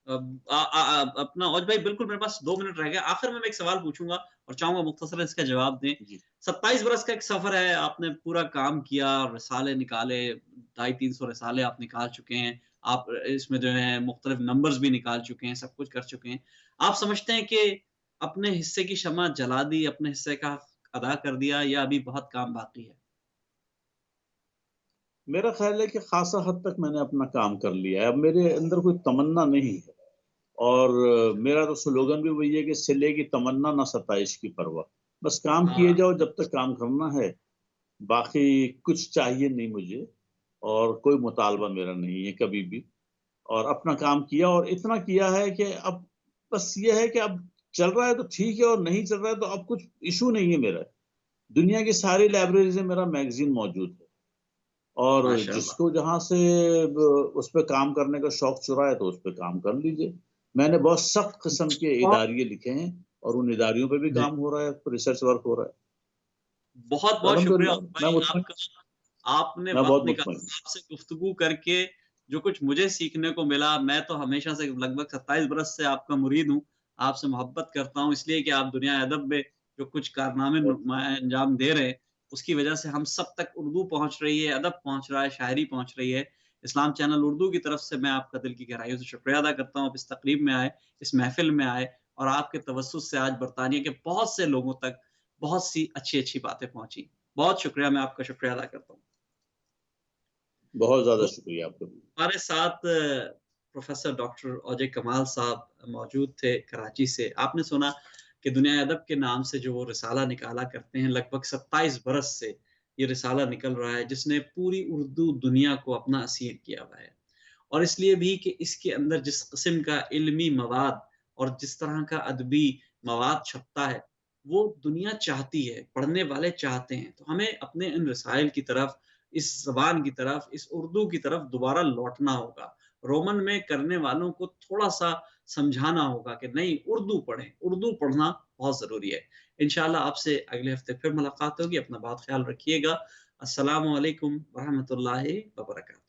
اپنا اوج بھائی بالکل، میرے پاس 2 منٹ رہ گئے. آخر میں ایک سوال پوچھوں گا اور چاہوں گا مختصر اس کا جواب دیں. 27 برس کا ایک سفر ہے، آپ نے پورا کام کیا، رسالے نکالے، 250-300 رسالے آپ نکال چکے ہیں، آپ اس میں جو ہے مختلف نمبرز بھی نکال چکے ہیں، سب کچھ کر چکے ہیں. آپ سمجھتے ہیں کہ اپنے حصے کی شمع جلا دی، اپنے حصے کا ادا کر دیا، یا ابھی بہت کام باقی ہے؟ میرا خیال ہے کہ خاصا حد تک میں نے اپنا کام کر لیا ہے. اب میرے اندر کوئی تمنا نہیں ہے، اور میرا تو سلوگن بھی وہی ہے کہ سلے کی تمنا نہ ستائش کی پرواہ. بس کام کیے جاؤ جب تک کام کرنا ہے، باقی کچھ چاہیے نہیں مجھے، اور کوئی مطالبہ میرا نہیں ہے کبھی بھی. اور اپنا کام کیا، اور اتنا کیا ہے کہ اب بس یہ ہے کہ اب چل رہا ہے تو ٹھیک ہے، اور نہیں چل رہا ہے تو اب کچھ ایشو نہیں ہے. میرا دنیا کی ساری لائبریریز میں میرا میگزین موجود ہے، اور جس کو جہاں سے اس پہ کام کرنے کا شوق چرا ہے تو اس پہ کام کر لیجئے. میں نے بہت سخت قسم کے اداریے لکھے ہیں اور ان اداریوں پہ بھی کام ہو رہا ہے، ریسرچ ورک ہو رہا ہے. بہت بہت شکریہ آپ نے وقت نکالا. آپ سے گفتگو کر کے جو کچھ مجھے سیکھنے کو ملا، میں تو ہمیشہ سے لگ بھگ 27 برس سے آپ کا مرید ہوں، آپ سے محبت کرتا ہوں، اس لیے کہ آپ دنیا ادب میں جو کچھ کارنامے انجام دے رہے ہیں اس کی وجہ سے ہم سب تک اردو پہنچ رہی ہے، ادب پہنچ رہا ہے، شاعری پہنچ رہی ہے. اسلام چینل اردو کی طرف سے میں آپ کا دل کی گہرائیوں سے شکریہ ادا کرتا ہوں. آپ اس تقریب میں آئے، اس محفل میں آئے، اور آپ کے توسط سے آج برطانیہ کے بہت سے لوگوں تک بہت سی اچھی باتیں پہنچی. بہت شکریہ، میں آپ کا شکریہ ادا کرتا ہوں. بہت زیادہ شکریہ آپ کا. ہمارے ساتھ پروفیسر ڈاکٹر اوجے کمال صاحب موجود تھے کراچی سے. آپ نے سنا کہ دنیا ادب کے نام سے جو وہ رسالہ نکالا کرتے ہیں، لگ بھگ 27 برس سے یہ رسالہ نکل رہا ہے جس نے پوری اردو دنیا کو اپنا اسیر کیا ہوا ہے. اور اس لیے بھی کہ اس کے اندر جس قسم کا علمی مواد اور جس طرح کا ادبی مواد چھپتا ہے وہ دنیا چاہتی ہے، پڑھنے والے چاہتے ہیں. تو ہمیں اپنے ان رسائل کی طرف، اس زبان کی طرف، اس اردو کی طرف دوبارہ لوٹنا ہوگا. رومن میں کرنے والوں کو تھوڑا سا سمجھانا ہوگا کہ نہیں، اردو پڑھیں، اردو پڑھنا بہت ضروری ہے. انشاءاللہ آپ سے اگلے ہفتے پھر ملاقات ہوگی. اپنا بہت خیال رکھیے گا. السلام علیکم ورحمۃ اللہ وبرکاتہ.